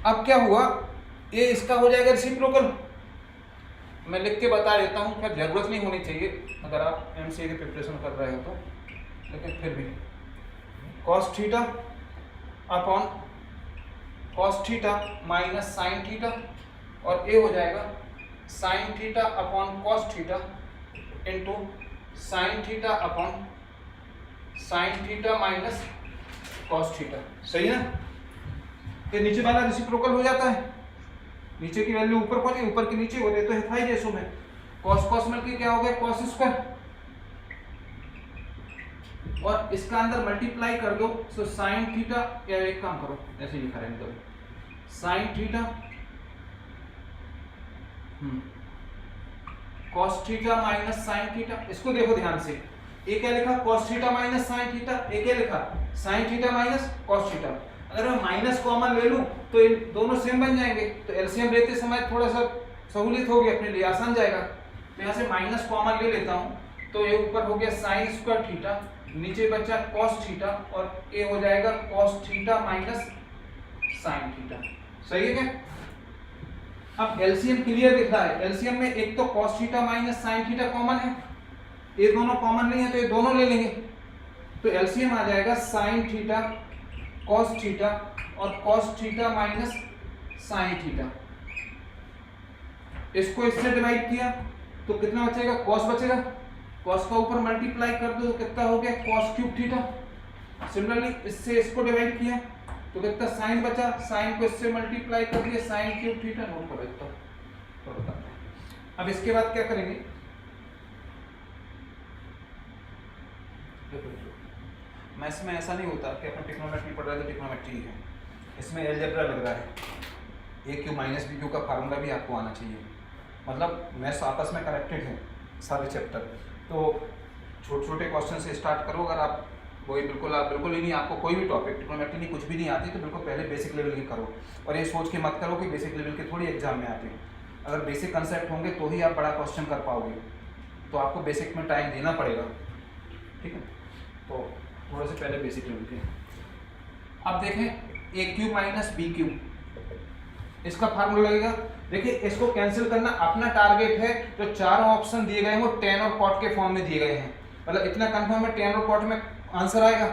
अब क्या हुआ, ये इसका हो जाएगा रेसिप्रोकल। मैं लिख के बता देता हूँ, खैर जरूरत नहीं होनी चाहिए अगर आप एमसीए की प्रिपरेशन कर रहे हो तो, लेकिन फिर भी cos theta upon cos theta minus sine theta, और ये हो जाएगा sign theta upon cos theta into sine theta upon sine theta minus cos theta. सही है ना? ये नीचे वाला रेसिप्रोकल हो जाता है, नीचे की वैल्यू ऊपर पहुंची, ऊपर के नीचे हो रहे तो हिफाई जैसों में कॉस कॉस मिलकर क्या हो गया, कॉस स्क्वायर, और इसका अंदर मल्टीप्लाई कर दो तो साइन थीटा, या एक काम करो ऐसे लिखा रहने दो, sign theta cos theta minus sine theta. इसको देखो ध्यान से, ये क्या लिखा, cos theta minus sine theta, ये क्या लिखा, sine theta minus cos theta. अगर मैं माइनस कॉमन ले लूं तो ये दोनों सेम बन जाएंगे, तो एलसीएम लेते समय थोड़ा सा सहूलियत होगी अपने लिए, आसान जाएगा। तो यहाँ से माइनस कॉमन ले लेता हूँ, तो ये ऊपर हो गया साइन स्क्वायर थीटा, नीचे बचा कॉस थीटा, और ये हो जाएगा cos theta minus sine theta. सही है क्या? अब एलसीएम क्लियर दिख रहा है, एलसीएम में एक तो cos theta minus sine theta common है, ये दोनों कॉमन नहीं है तो ये दोनों ले लेंगे, तो एलसीएम आ जाएगा साइन थीटा कॉस थीटा और cos theta minus sine theta. इसको इससे डिवाइड किया तो कितना बचेगा, कॉस बचेगा, कॉस का ऊपर मल्टीप्लाई कर दो तो कितना हो गया, कॉस क्यूब थीटा। सिमिलरली इससे इसको डिवाइड किया तो कितना साइन बचा, साइन को इससे मल्टीप्लाई कर दिया, साइन क्यूब थीटा। नोट करो इतना तो बताते हैं। अब इसके बाद क्या करेंगे, मैथ्स में ऐसा नहीं होता कि अपन ट्रिग्नोमेट्री पढ़ रहे हैं तो ट्रिग्नोमेट्री है, इसमें अलजेब्रा लग रहा है, ए क्यू माइनस बी क्यू का फार्मूला भी आपको आना चाहिए, मतलब मैथ्स आपस में कनेक्टेड है सारे चैप्टर। तो छोटे छोटे क्वेश्चन से स्टार्ट करो, अगर आप वही बिल्कुल ही नहीं, आपको कोई भी टॉपिक ट्रिग्नोमेट्री नहीं कुछ भी नहीं आती तो बिल्कुल पहले बेसिक लेवल की करो, और ये सोच के मत करो कि बेसिक लेवल के थोड़ी एग्जाम में आते हैं। अगर बेसिक कंसेप्ट होंगे तो ही आप बड़ा क्वेश्चन कर पाओगे, तो आपको बेसिक में टाइम देना पड़ेगा, ठीक है? तो थोड़ा से पहले बेसिक लेवल के। अब देखें ए क्यूब माइनस बी क्यूब, इसका फार्मूला लगेगा। देखिए इसको कैंसिल करना अपना टारगेट है, जो चारों ऑप्शन दिए गए हैं वो टेन और कॉट के फॉर्म में दिए गए हैं, मतलब इतना कंफर्म है टेन और कॉट में आंसर आएगा।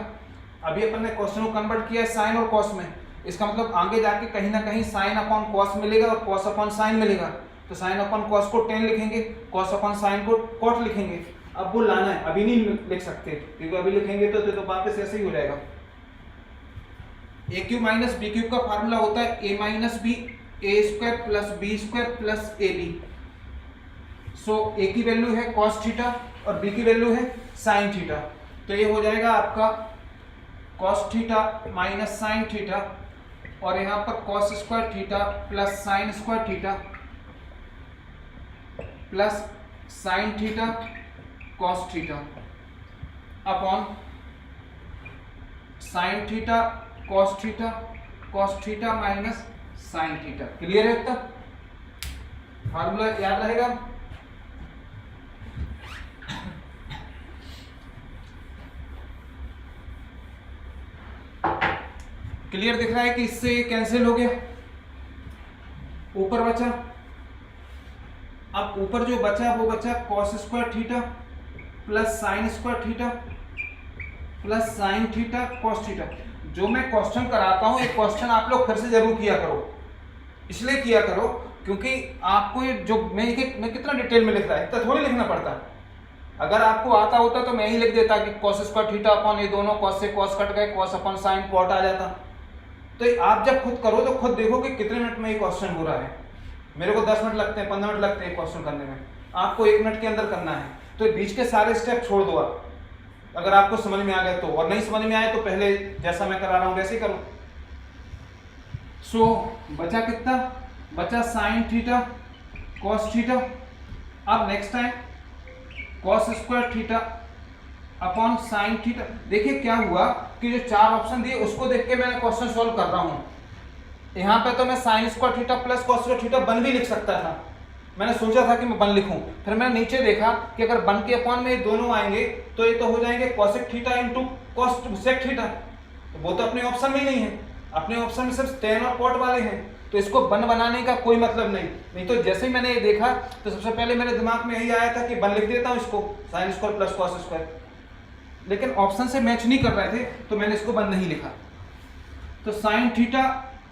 अभी अपन ने क्वेश्चन को कन्वर्ट किया है साइन और कॉस में, इसका मतलब आगे जाके कहीं ना कहीं साइन अपॉन कॉस मिलेगा और कॉस अपॉन साइन मिलेगा, तो साइन अपॉन कॉस को 10 लिखेंगे, कॉस अपॉन साइन को कॉट लिखेंगे। अब वो लाना है, अभी नहीं लिख सकते क्योंकि अभी लिखेंगे तो वापस ऐसे ही हो जाएगा। A cube minus B cube का फार्मूला होता है A minus B A square plus B square plus A B. So A की वैल्यू है कॉस थीटा और बी की वैल्यू है साइन थीटा, तो ये हो जाएगा आपका cos theta minus sine theta, और यहाँ पर cos square theta plus sine square theta plus sine theta cos theta upon sine theta cos theta minus sine theta. Clear है इतना? फार्मूला याद रहेगा? क्लियर दिख रहा है कि इससे कैंसिल हो गया, ऊपर बचा, अब ऊपर जो बचा वो बचा cos square theta plus sine square theta plus sine theta cos theta. जो मैं क्वेश्चन कराता हूँ एक क्वेश्चन आप लोग फिर से जरूर किया करो, इसलिए किया करो क्योंकि आपको ये जो मैं कितना डिटेल में लिख रहा है, इतना थोड़ी लिखना पड़ता। अगर आपको आता होता तो मैं ही लिख देता कि कॉस स्क्वायर थीटा अपॉन ये दोनों कॉस से कॉस कट गए, कॉस अपॉन साइन कॉट आ जाता। तो आप जब खुद करो तो खुद देखो कि कितने मिनट में ये क्वेश्चन हो रहा है। मेरे को 10 मिनट लगते हैं, 15 मिनट लगते हैं क्वेश्चन करने में, आपको 1 मिनट के अंदर करना है। तो बीच के सारे स्टेप छोड़ दो आप, अगर आपको समझ में आ गया तो, और नहीं समझ में आए तो पहले जैसा मैं करा रहा हूँ वैसे ही करो। सो बचा कितना, बचा साइन थीटा कॉस थीटा। अब next time cos square theta upon sine theta. देखिए क्या हुआ कि जो 4 ऑप्शन दिए उसको देख के मैंने क्वेश्चन सॉल्व कर रहा हूँ। यहाँ पे तो मैं sign square theta plus cos square theta बन भी लिख सकता था, मैंने सोचा था कि मैं बन लिखूं, फिर मैंने नीचे देखा कि अगर बन के अपॉन में ये दोनों आएंगे तो ये तो हो जाएंगे cosec theta into cos sec theta, तो वो तो अपने ऑप्शन में ही नहीं है, अपने ऑप्शन में सिर्फ टेन और कॉट वाले हैं, तो इसको बन बनाने का कोई मतलब नहीं तो जैसे ही मैंने ये देखा तो सबसे पहले मेरे दिमाग में यही आया था कि बन लिख देता हूँ इसको, sine square plus cos square, लेकिन ऑप्शन से मैच नहीं कर रहे थे तो मैंने इसको बन नहीं लिखा। तो sign theta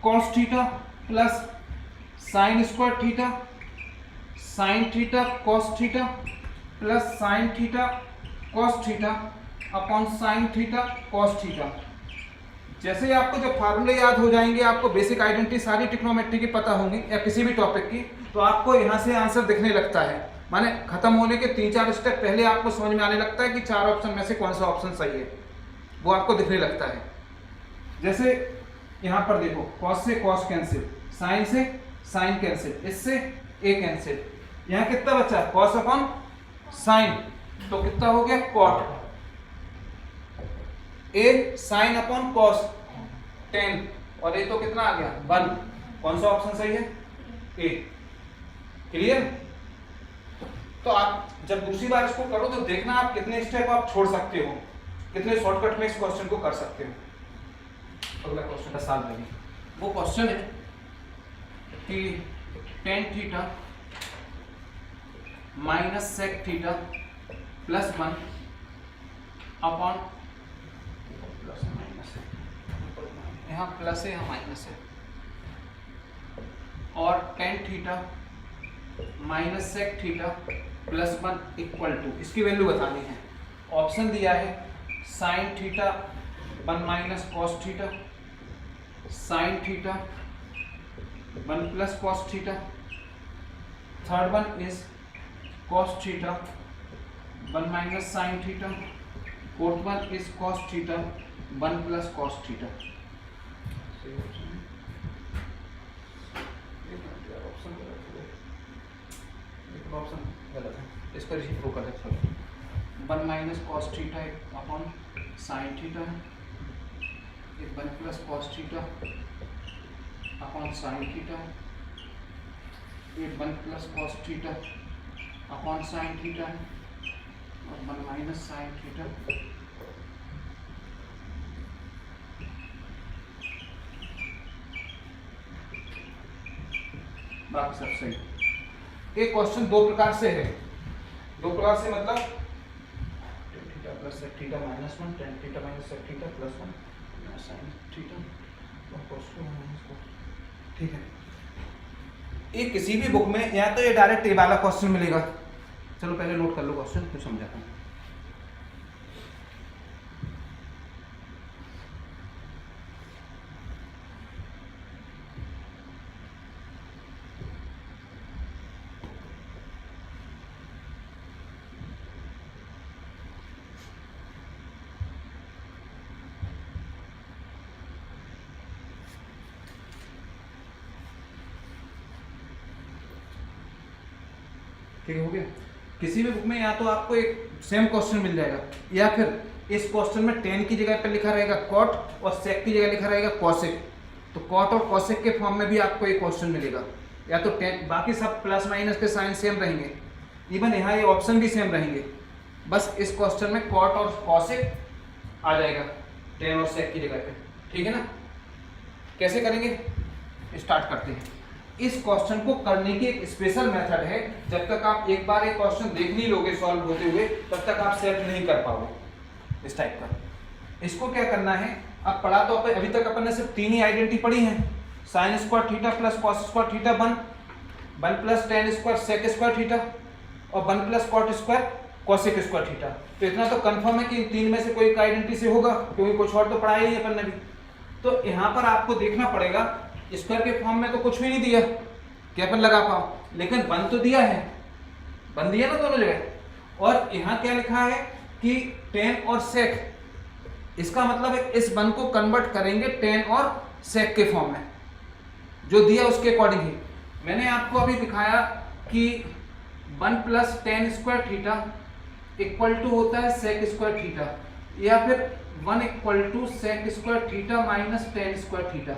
cos theta plus sine square theta sine theta cos theta plus sine theta cos theta upon sine theta cos theta. जैसे ही आपको जो फार्मूले याद हो जाएंगे, आपको बेसिक आइडेंटिटी सारी ट्रिग्नोमेट्री की पता होंगी या किसी भी टॉपिक की, तो आपको यहाँ से आंसर दिखने लगता है। माने खत्म होने के 3-4 स्टेप पहले आपको समझ में आने लगता है कि 4 ऑप्शन में से कौन सा ऑप्शन सही है, वो आपको दिखने लगता है। जैसे यहाँ पर देखो, कॉस से कॉस कैंसिल, साइन से साइन कैंसिल, इससे ए कैंसिल, यहाँ कितना बचा कॉस अपॉन साइन, तो कितना हो गया कॉट, ए साइन अपॉन कॉस 10, और ए तो कितना आ गया 1, कौन सा ऑप्शन सही है ए। क्लियर। तो आप जब दूसरी बार इसको करो तो देखना आप कितने स्टेप आप छोड़ सकते हो, कितने शॉर्टकट में इस क्वेश्चन को कर सकते हो। अगला क्वेश्चन 10 साल में वो क्वेश्चन है कि tan theta minus sec theta plus 1 upon, plus minus है, यहाँ प्लस है यहाँ माइनस है, और tan theta minus sec theta plus 1 equal to, इसकी वैल्यू बतानी है। ऑप्शन दिया है sine theta 1 minus cos theta, sine theta 1 plus cos theta, third one is cos theta 1 minus sin theta, fourth one is cos theta 1 plus cos theta। Option गलत है, इसको receive कर दे। 1 minus cos theta upon sine theta है, 1 plus cos theta upon sine theta है, 1 plus cos theta upon sine theta है, और 1 minus sine theta. बाकी सब सही। एक क्वेश्चन 2 प्रकार से है, 2 प्रकार से मतलब tan theta plus sec theta minus 1, tan theta minus sec theta plus 1 sign theta और cos 2 माइनस cos। ठीक है, ये किसी भी बुक में या तो ये डायरेक्ट ये वाला क्वेश्चन मिलेगा, चलो पहले नोट कर लो क्वेश्चन फिर समझाता हूँ। ठीक हो गया। किसी भी बुक में या तो आपको एक सेम क्वेश्चन मिल जाएगा, या फिर इस क्वेश्चन में टेन की जगह पे लिखा रहेगा कॉट और सेक की जगह लिखा रहेगा कॉसेक, तो कॉट और कॉसेक के फॉर्म में भी आपको एक क्वेश्चन मिलेगा, या तो टेन, बाकी सब प्लस माइनस के साइन सेम रहेंगे, इवन यहाँ ये ऑप्शन भी सेम रहेंगे, बस इस क्वेश्चन में कॉट और कॉसेक आ जाएगा टेन और सेक की जगह पे। ठीक है ना। कैसे करेंगे, स्टार्ट करते हैं। इस क्वेश्चन को करने की एक स्पेशल मेथड है, जब तक आप एक बार एक क्वेश्चन देख नहीं लोगे सॉल्व होते हुए तब तक आप सेट नहीं कर पाओगे। इस टाइप का इसको क्या करना है, अब पढ़ा तो अभी तक अपन ने सिर्फ 3 ही आइडेंटिटी पढ़ी हैं, sine square theta plus cos square theta 1 plus tan square sec square theta और 1 plus cot square cosec square theta. तो इतना तो कंफर्म है कि इन 3 में से कोई एक आइडेंटिटी से होगा, क्योंकि कुछ और तो पढ़ाया ही अपन ने भी। तो यहाँ पर आपको देखना पड़ेगा, स्क्वायर के फॉर्म में तो कुछ भी नहीं दिया कि अपन लगा पाओ, लेकिन 1 तो दिया है, 1 दिया ना दोनों जगह। और यहाँ क्या लिखा है कि टेन और सेक, इसका मतलब है इस 1 को कन्वर्ट करेंगे टेन और सेक के फॉर्म में, जो दिया उसके अकॉर्डिंग ही। मैंने आपको अभी दिखाया कि 1 plus tan square theta equal to होता है सेक स्क्वायर थीटा, या फिर 1 equal to sec square theta minus tan square theta.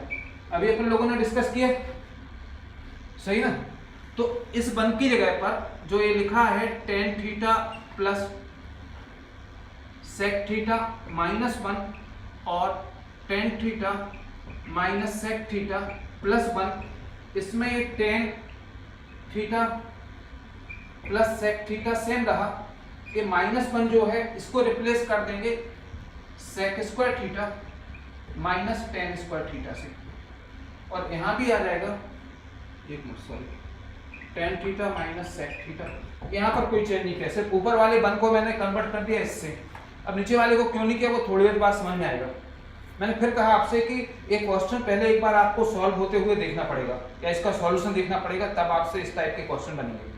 अभी अपन लोगों ने डिस्कस किया, सही ना। तो इस 1 की जगह पर जो ये लिखा है tan theta plus sec theta minus 1 और tan theta minus sec theta plus 1, इसमें ये tan theta plus sec theta same रहा, ये -1 जो है इसको रिप्लेस कर देंगे sec square theta minus tan square theta से, और यहाँ भी आ जाएगा tan theta minus sec theta. यहाँ पर कोई चेंज नहीं किया, सिर्फ ऊपर वाले 1 को मैंने कन्वर्ट कर दिया इससे। अब नीचे वाले को क्यों नहीं किया वो थोड़ी देर बाद समझ में आएगा। मैंने फिर कहा आपसे कि एक क्वेश्चन पहले एक बार आपको सॉल्व होते हुए देखना पड़ेगा, या इसका सॉल्यूशन देखना पड़ेगा, तब आपसे इस टाइप के क्वेश्चन बनेंगे।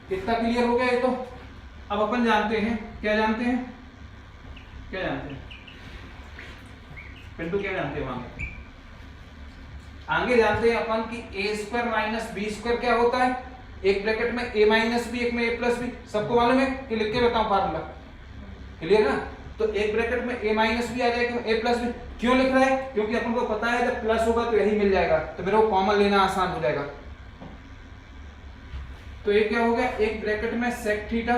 कितना क्लियर हो गया ये तो। अब अपन जानते हैं, क्या जानते हैं, क्या जानते हैं पिंटू, क्या जानते हैं आगे? आगे जानते हैं अपन कि ए स्क्वायर माइनस बी स्क्वायर क्या होता है, एक ब्रैकेट में ए माइनस बी, एक में ए प्लस बी। सबको मालूम है कि लिख के बताऊं फार्मूला, क्लियर ना। तो एक ब्रैकेट में a माइनस भी आ जाएगा, a प्लस भी। क्यों लिख रहा है, क्योंकि अपन को पता है जब प्लस होगा तो यही मिल जाएगा, तो मेरे को कॉमन लेना आसान हो जाएगा। तो ये क्या हो गया, एक ब्रैकेट में sec theta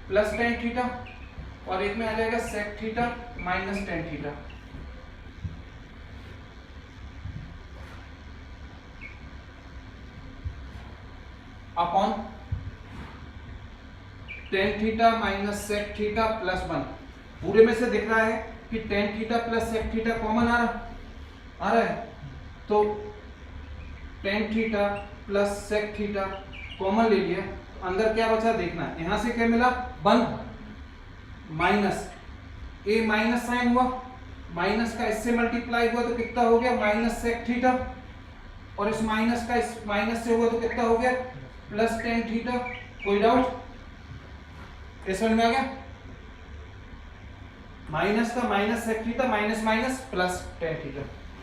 plus tan theta और एक में आ जाएगा sec theta minus tan theta. Upon tan theta minus sec theta plus 1। पूरे में से दिख रहा है कि tan theta plus sec theta common आ रहा है, तो tan theta plus sec theta common ले लिया, अंदर क्या बचा देखना है। यहां से क्या मिला 1 माइनस ए माइनस साइन हुआ, माइनस का इससे मल्टीप्लाई हुआ तो कितना हो गया माइनस सेक थीटा, और इस माइनस का इस माइनस से हुआ तो कितना हो गया प्लस टेन थीटा। कोई डाउट, ये समझ में आ गया। माइनस का minus sec theta minus minus plus tan theta,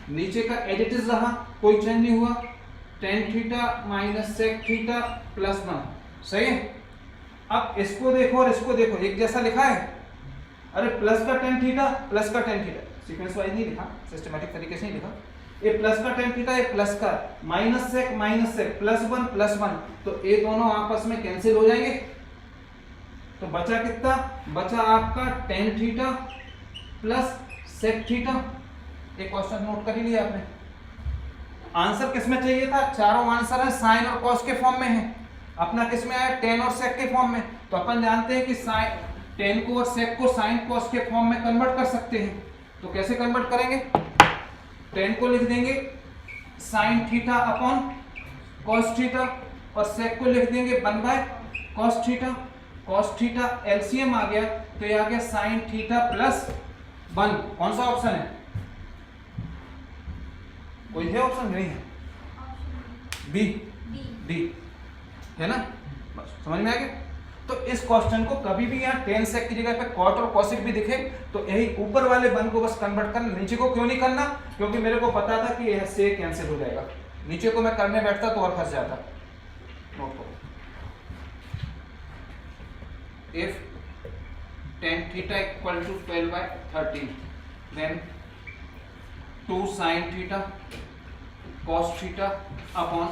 नीचे का एज इट इज रहा, कोई चेंज नहीं हुआ। Tan theta minus sec theta plus 1, सही है। अब इसको देखो और इसको देखो, एक जैसा लिखा है। अरे प्लस का टेन थीटा प्लस का टेन थीटा, सीक्वेंस वाइज नहीं लिखा, सिस्टमैटिक तरीके से नहीं लिखा। ये प्लस का टेन थीटा, ये प्लस का माइनस सेक प्लस 1, तो ये दोनों आपस में कैंसिल हो जाएंगे। तो बचा कितना, बचा आपका tan theta plus sec theta. एक क्वेश्चन नोट कर ही लिया आपने। आंसर किस में चाहिए था, चारों आंसर है साइन और कॉस के फॉर्म में है, अपना किस में आया टेन और सेक के फॉर्म में। तो अपन जानते हैं कि साइन टेन को और सेक को साइन कॉस के फॉर्म में कन्वर्ट कर सकते हैं। तो कैसे कन्वर्ट करेंगे, टेन को लिख देंगे sine theta upon cos theta और सेक को लिख देंगे 1 by cos theta. Cos theta LCM आ गया तो ये आ गया साइन थीटा प्लस 1। कौन सा ऑप्शन है, कोई है ऑप्शन नहीं है, बी डी है ना। बस समझ में आ गया। तो इस क्वेश्चन को कभी भी यहाँ टेन सेक की जगह पे कॉट और कॉसिक भी दिखे तो यही ऊपर वाले 1 को बस कन्वर्ट करना, नीचे को क्यों नहीं करना, क्योंकि मेरे को पता था कि यह से कैंसिल हो जाएगा। नीचे को मैं करने बैठता तो और फंस जाता। नोट करो, if tan theta equal to 12/13 then 2 sin theta cos theta upon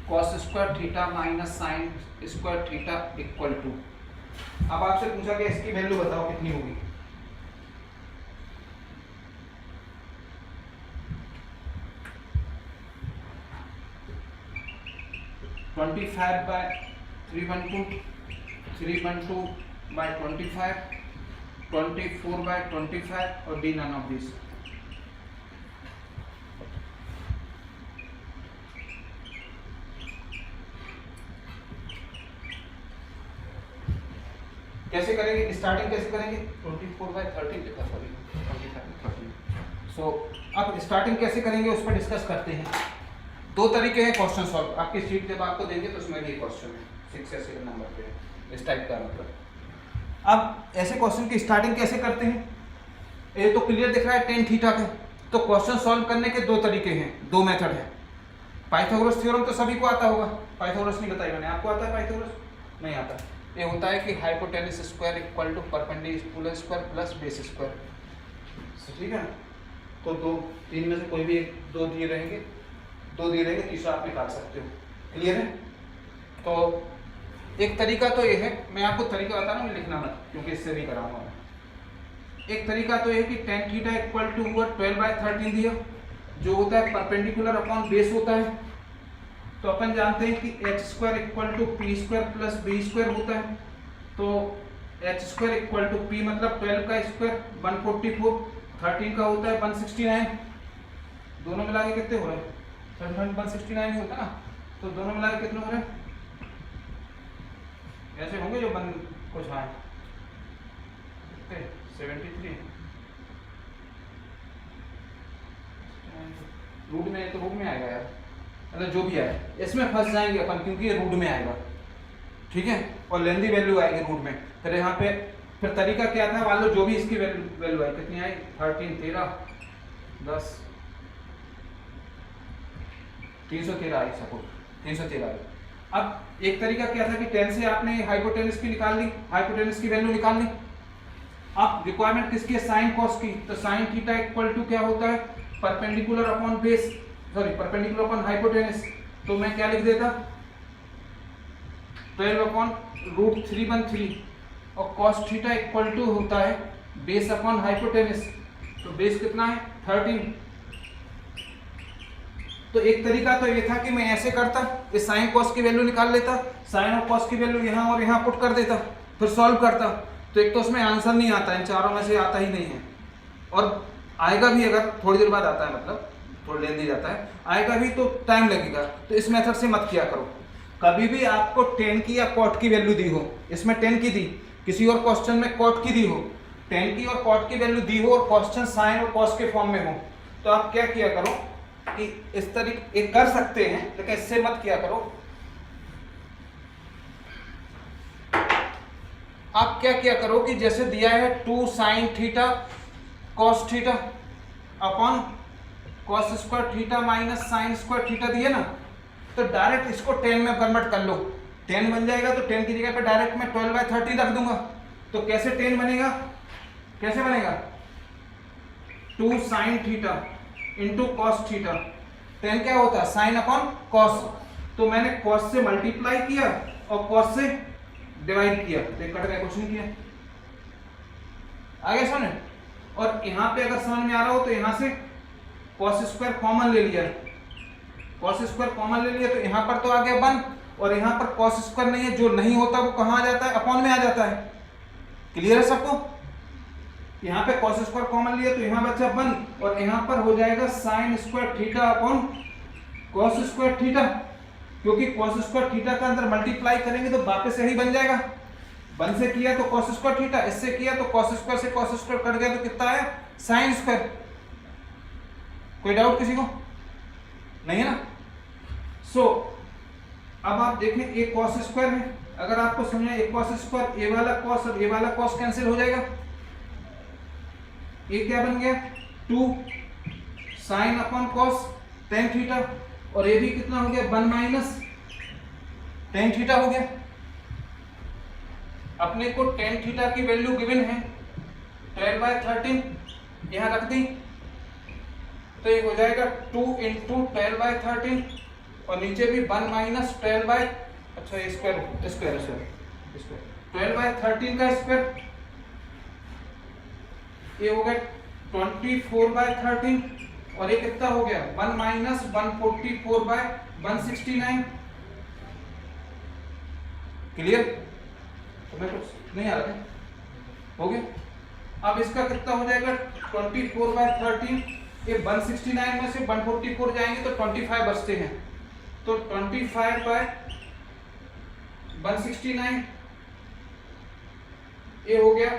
cos square theta minus sin square theta equal to। अब आपसे पूछा कि इसकी वैल्यू बताओ कितनी होगी। ट्वेंटी 25/312 312 by 25, 24/25 और डी नन ऑफ दिस। कैसे करेंगे, स्टार्टिंग कैसे करेंगे? 24/30 लिखा, सॉरी 25/30। सो अब स्टार्टिंग कैसे करेंगे उस पर डिस्कस करते हैं। दो तरीके हैं क्वेश्चन सॉल्व। आपकी शीट जब आपको देंगे तो उसमें भी क्वेश्चन है 6 या 7 नंबर पे इस टाइप का। मतलब अब ऐसे क्वेश्चन की स्टार्टिंग कैसे करते हैं? ये तो क्लियर दिख रहा है tan थीटा का। तो क्वेश्चन सॉल्व करने के दो तरीके हैं, दो मेथड है। पाइथागोरस थ्योरम तो सभी को आता होगा, पाइथागोरस नहीं बताई मैंने, आपको आता है पाइथागोरस? नहीं आता। ये होता है कि hypotenuse square equal to perpendicular square plus base square, ठीक है। तो दो तीन में से कोई भी दो दिए रहेंगे, तीसरा आप निकाल सकते हो। क्लियर है? तो एक तरीका तो ये है, मैं आपको तरीका बता रहा हूँ, लिखना मत क्योंकि इससे नहीं कराऊंगा मैं। एक तरीका तो ये कि tan थीटा इक्वल टू 12/13 दिया, जो होता है परपेंडिकुलर अपॉन बेस होता है। तो अपन जानते हैं कि h square equal to P square plus B square होता है। तो h square equal to P मतलब 12 का स्क्वायर 144, 13 का होता है 169, दोनों मिला के कितने हो रहे हैं? 169 ही होता ना, तो दोनों मिला के कितने हो रहे हैं? ऐसे होंगे जो बन कुछ हाँ 73 रूट में, तो रूट में आएगा यार, मतलब जो भी आए इसमें फंस जाएंगे अपन क्योंकि ये रूट में आएगा, ठीक है। और लेंदी वैल्यू आएगी रूट में। फिर यहाँ पे फिर तरीका क्या था, मान लो जो भी इसकी वैल्यू आई, कितनी आई? 13, 13, 10, 313 आई, सपोज 313 आई। अब एक तरीका क्या था कि 10 से आपने हाइपोटेनस की निकाल ली, हाइपोटेनस की वैल्यू निकाल ली। अब रिक्वायरमेंट किसकी है? साइन कॉस की। तो साइन थीटा इक्वल टू क्या होता है? Perpendicular upon base, sorry perpendicular upon hypotenuse. तो मैं क्या लिख देता? 12/√313 और कॉस थीटा इक्वल टू होता है बेस अपॉन हाइपोटेनस। तो बेस कितना है? 13। तो एक तरीका तो ये था कि मैं ऐसे करता, इस साइन कॉस की वैल्यू निकाल लेता, साइन और कॉस की वैल्यू यहाँ और यहाँ पुट कर देता, फिर सॉल्व करता। तो एक तो उसमें आंसर नहीं आता, इन चारों में से आता ही नहीं है, और आएगा भी अगर थोड़ी देर बाद आता है, मतलब थोड़ी देर दी जाता है, आएगा भी तो टाइम लगेगा। तो इस मेथड से मत किया करो। कभी भी आपको tan की या cot की वैल्यू दी हो, इसमें tan की दी, किसी और क्वेश्चन में cot की दी हो, tan की और cot की वैल्यू दी हो और क्वेश्चन साइन और cos के फॉर्म में हो, तो आप क्या किया करो कि इस तरीके कर सकते हैं, लेकिन इससे मत किया करो। आप क्या किया करो कि जैसे दिया है 2 sin theta cos theta upon cos square theta minus sign square theta दिया ना, तो डायरेक्ट इसको 10 में कन्वर्ट कर लो, 10 बन जाएगा। तो 10 की जगह पे डायरेक्ट मैं 12/13 रख दूंगा। तो कैसे 10 बनेगा? कैसे बनेगा? 2 sin theta into cos theta. 10 क्या होता है? Sine upon cos. तो मैंने कॉस से मल्टीप्लाई किया और कॉस से डिवाइड किया, तो कट गया, कुछ नहीं किया। आगे समझ? और यहाँ पे अगर समझ में आ रहा हो तो यहाँ से कॉस स्क्वायर कॉमन ले लिया, कॉस स्क्वायर कॉमन ले लिया, तो यहाँ पर तो आ गया 1, और यहाँ पर कॉस स्क्वायर नहीं है, जो नहीं होता वो कहाँ आ जाता है? अपॉन में आ जाता है। क्लियर है सबको? यहाँ पे कॉस स्क्वायर कॉमन लिया तो यहाँ बचा 1, और यहाँ पर हो जाएगा sign square theta upon cos square theta, क्योंकि कॉस स्क्वायर थीटा का अंदर मल्टीप्लाई करेंगे तो वापस यही बन जाएगा। 1 से किया तो कॉस स्क्वायर थीटा, इससे किया तो कॉस स्क्वायर से कॉस स्क्वायर कट गया, तो कितना आया? Sine square. कोई डाउट किसी को? नहीं है ना? सो अब आप देखें, एक कॉस स्क्वायर है, अगर आपको समझे एक कॉस स्क्वायर, ए वाला कॉस और ए वाला कॉस कैंसिल हो जाएगा। ये क्या बन गया? 2 sine upon cos tan theta, और ये भी कितना हो गया? 1 माइनस tan थीटा हो गया। अपने को tan थीटा की वैल्यू गिवन है 12/13, यहाँ रख दी, तो ये हो जाएगा 2 इंटू 12/13, और नीचे भी 1 माइनस 12 अच्छा स्क्वायर स्क्वायर स्क्वायर 12/13 का स्क्वायर, ये हो गया 24/13, और ये कितना हो गया? 1 माइनस 144/169। क्लियर? तो मैं कुछ नहीं आ रहा है, हो गया? अब इसका कितना हो जाएगा 24/13, ये 169 में से 144 जाएंगे तो 25 बचते हैं, तो 25/169 ये हो गया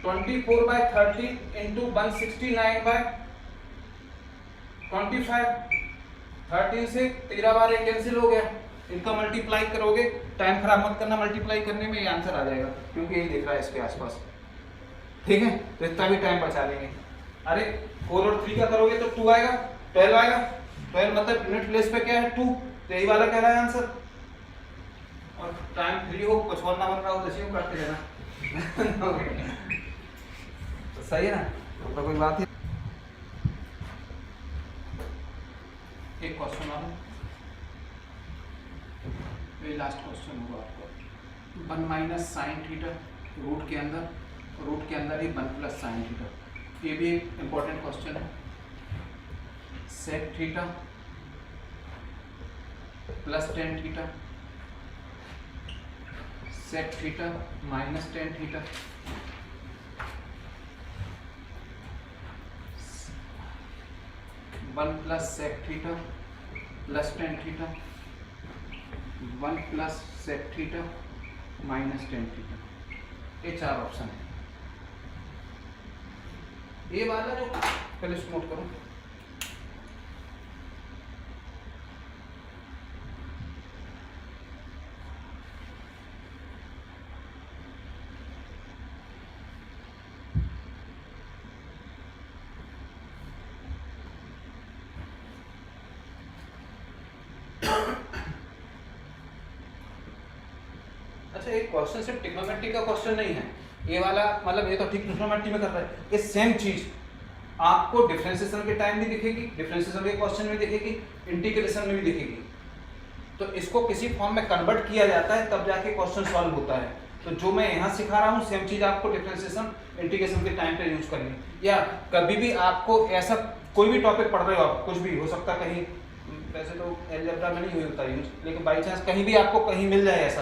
24/13 इंटू 169/25, 13 से 13 बार ये कैंसिल हो गया, इनका मल्टीप्लाई करोगे, टाइम खराब मत करना मल्टीप्लाई करने में, ये आंसर आ जाएगा क्योंकि यही दिख रहा है इसके आसपास, ठीक है। तो इतना भी टाइम बचा लेंगे। अरे 4 और 3 का करोगे तो 2 आएगा, 12 आएगा, 12 मतलब यूनिट प्लेस पे क्या है 2, तो यही वाला कह रहा है आंसर। और टाइम फ्री हो, कुछ और ना बन रहा हो तो इसी को करते रहना तो सही है ना, तो कोई बात ही। एक क्वेश्चन और, ये लास्ट क्वेश्चन होगा आपका, 1 माइनस साइन थीटा रूट के अंदर ही 1 प्लस साइन थीटा, ये भी एक इम्पोर्टेंट क्वेश्चन है। Sec theta plus tan theta, sec theta minus tan theta, one plus sec theta plus tan theta, 1 plus sec theta minus tan theta, ये 4 option है। ये वाला जो पहले इसको नोट करो, अच्छा एक क्वेश्चन सिर्फ ट्रिग्नोमेट्री का क्वेश्चन नहीं है ये वाला, मतलब ये तो ठीक ट्रिग्नोमेट्री में कर रहा है, ये सेम चीज आपको डिफरेंशिएशन के टाइम भी दिखेगी, डिफरेंशिएशन के क्वेश्चन में दिखेगी, इंटीग्रेशन में भी दिखेगी। तो इसको किसी फॉर्म में कन्वर्ट किया जाता है तब जाके क्वेश्चन सॉल्व होता है। तो जो मैं यहाँ सिखा रहा हूँ सेम चीज आपको डिफरेंशिएशन इंटीग्रेशन के टाइम पे यूज करनी, या कभी भी आपको ऐसा कोई भी टॉपिक पढ़ रहे हो आप, कुछ भी हो सकता कहीं, वैसे तो अलजेब्रा में नहीं होता यूज, लेकिन बाई चांस कहीं भी आपको कहीं मिल जाए ऐसा,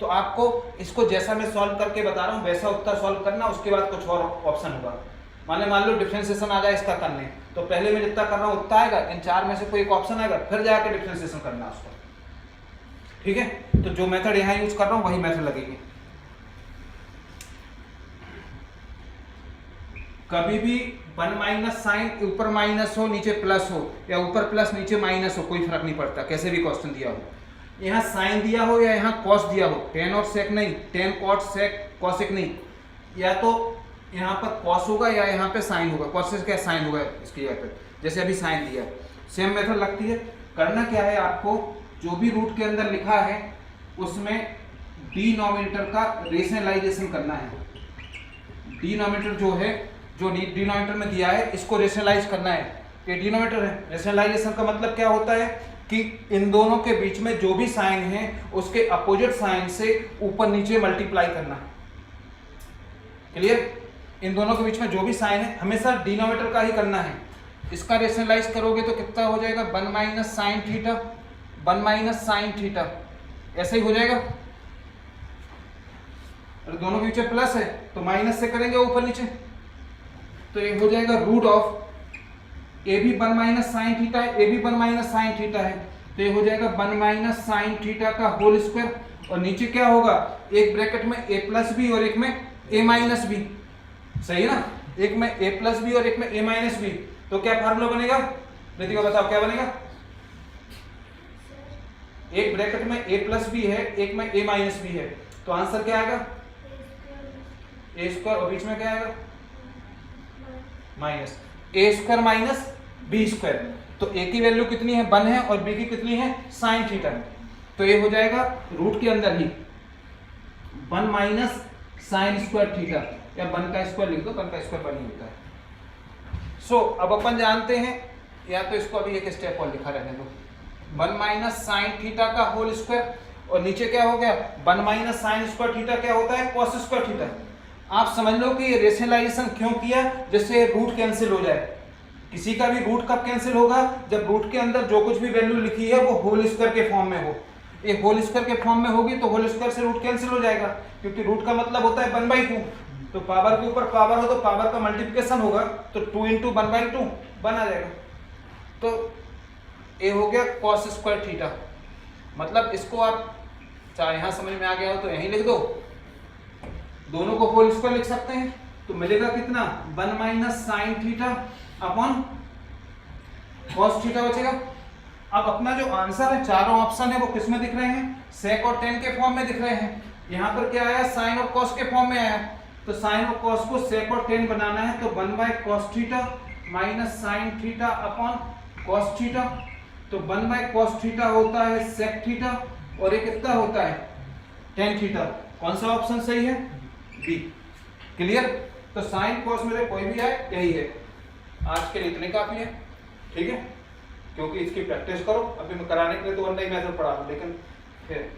तो आपको इसको जैसा मैं सॉल्व करके बता रहा हूँ वैसा उत्तर सॉल्व करना, उसके बाद कुछ और ऑप्शन होगा। मान लो डिफरेंशिएशन आ जाए इसका करने, तो पहले मैं जितना कर रहा हूँ उतना आएगा, इन 4 में से कोई एक ऑप्शन आएगा, फिर जाके डिफरेंशिएशन करना उसको, ठीक है। तो जो मेथड यहाँ यूज कर रहा हूँ वही मेथड लगेगी। कभी भी 1 माइनस साइन ऊपर माइनस हो नीचे प्लस हो, या ऊपर प्लस नीचे माइनस हो, कोई फर्क नहीं पड़ता, कैसे भी क्वेश्चन दिया हो, यहाँ साइन दिया हो या यहाँ कॉस दिया हो, टेन और सेक नहीं, टेन कॉट सेक कॉसेक नहीं, या तो यहाँ पर कॉस होगा या यहाँ पे साइन होगा, कॉस से क्या साइन होगा इसकी जगह पे, जैसे अभी साइन दिया, सेम मेथड लगती है। करना क्या है आपको, जो भी रूट के अंदर लिखा है उसमें डिनोमिनेटर का रेशनलाइजेशन करना है। डिनोमिनेटर जो है, जो डिनोमिनेटर में दिया है इसको रेशनलाइज करना है, ये डिनोमिनेटर है। रेशनलाइजेशन का मतलब क्या होता है कि इन दोनों के बीच में जो भी साइन है उसके अपोजिट साइन से ऊपर नीचे मल्टीप्लाई करना, क्लियर। इन दोनों के बीच में जो भी साइन है हमेशा डिनोमिनेटर का ही करना है। इसका रेशनलाइज करोगे तो कितना हो जाएगा, 1 minus sine theta, 1 minus sine theta, ऐसे ही हो जाएगा। और दोनों के बीच में प्लस है तो माइनस से करेंगे ऊपर नीचे, तो ये हो जाएगा रूट ऑफ, ए भी 1 माइनस साइन थीटा है, ए भी 1 माइनस साइन थीटा है, तो ये हो जाएगा 1 माइनस साइन थीटा का होल स्क्वायर, और नीचे क्या होगा, एक ब्रैकेट में ए प्लस बी और एक में ए माइनस बी, सही है ना, एक में ए प्लस बी और एक में ए माइनस बी, तो क्या फार्मूला बनेगा, रितिका बताओ क्या बनेगा। एक ब्रैकेट में ए प्लस बी है, एक में ए माइनस बी है, तो आंसर क्या आएगा, ए स्क्वायर, और बीच में क्या आएगा माइनस, ए स्क्वायर माइनस बी स्क्वायर। तो ए की वैल्यू कितनी है 1 है, और बी की कितनी है साइन थीटा है, तो ये हो जाएगा रूट के अंदर ही 1 माइनस साइन स्क्वायर थीटा, या 1 का स्क्वायर लिख दो, 1 का स्क्वायर 1 ही होता है। सो अब अपन जानते हैं, या तो इसको अभी एक स्टेप और लिखा रहने दो, 1 माइनस साइन थीटा का होल स्क्वायर, और नीचे क्या हो गया 1 माइनस साइन स्क्वायर थीटा क्या होता है कॉस स्क्वायर थीटा। आप समझ लो कि ये रेशनलाइजेशन क्यों किया, जिससे रूट कैंसिल हो जाए। किसी का भी रूट कब कैंसिल होगा, जब रूट के अंदर जो कुछ भी वैल्यू लिखी है वो होल स्क्वायर के फॉर्म में हो। ये होल स्क्वायर के फॉर्म में होगी तो होल स्क्वायर से रूट कैंसिल हो जाएगा, क्योंकि रूट का मतलब होता है 1/2, तो पावर के ऊपर पावर हो तो पावर का मल्टीप्लिकेशन होगा, तो 2 × 1/2 1 आ जाएगा। तो ये हो गया cos स्क्वायर थीटा। मतलब इसको आप चाहे यहाँ समझ में आ गया हो तो यहीं लिख दो, दोनों को होल स्क्वायर लिख सकते हैं, तो मिलेगा कितना 1 - sin theta upon cos theta बचेगा। अब अपना जो आंसर है, चारों ऑप्शन है वो किस में दिख रहे हैं, sec और tan के फॉर्म में दिख रहे हैं। यहाँ पर क्या आया, sin और cos के फॉर्म में आया, तो sin और cos को sec और tan बनाना है तो 1/cos theta minus sin theta upon cos theta, तो 1/cos थीटा होता है sec थीटा और ये कितना होता है tan थीटा। कौन सा ऑप्शन सही है, बी। क्लियर। तो sin cos में से कोई भी आए यही है। आज के लिए इतने काफी है, ठीक है, क्योंकि इसकी प्रैक्टिस करो। अभी मैं कराने के लिए तो वरना ही मैथड पढ़ा दूं, लेकिन फिर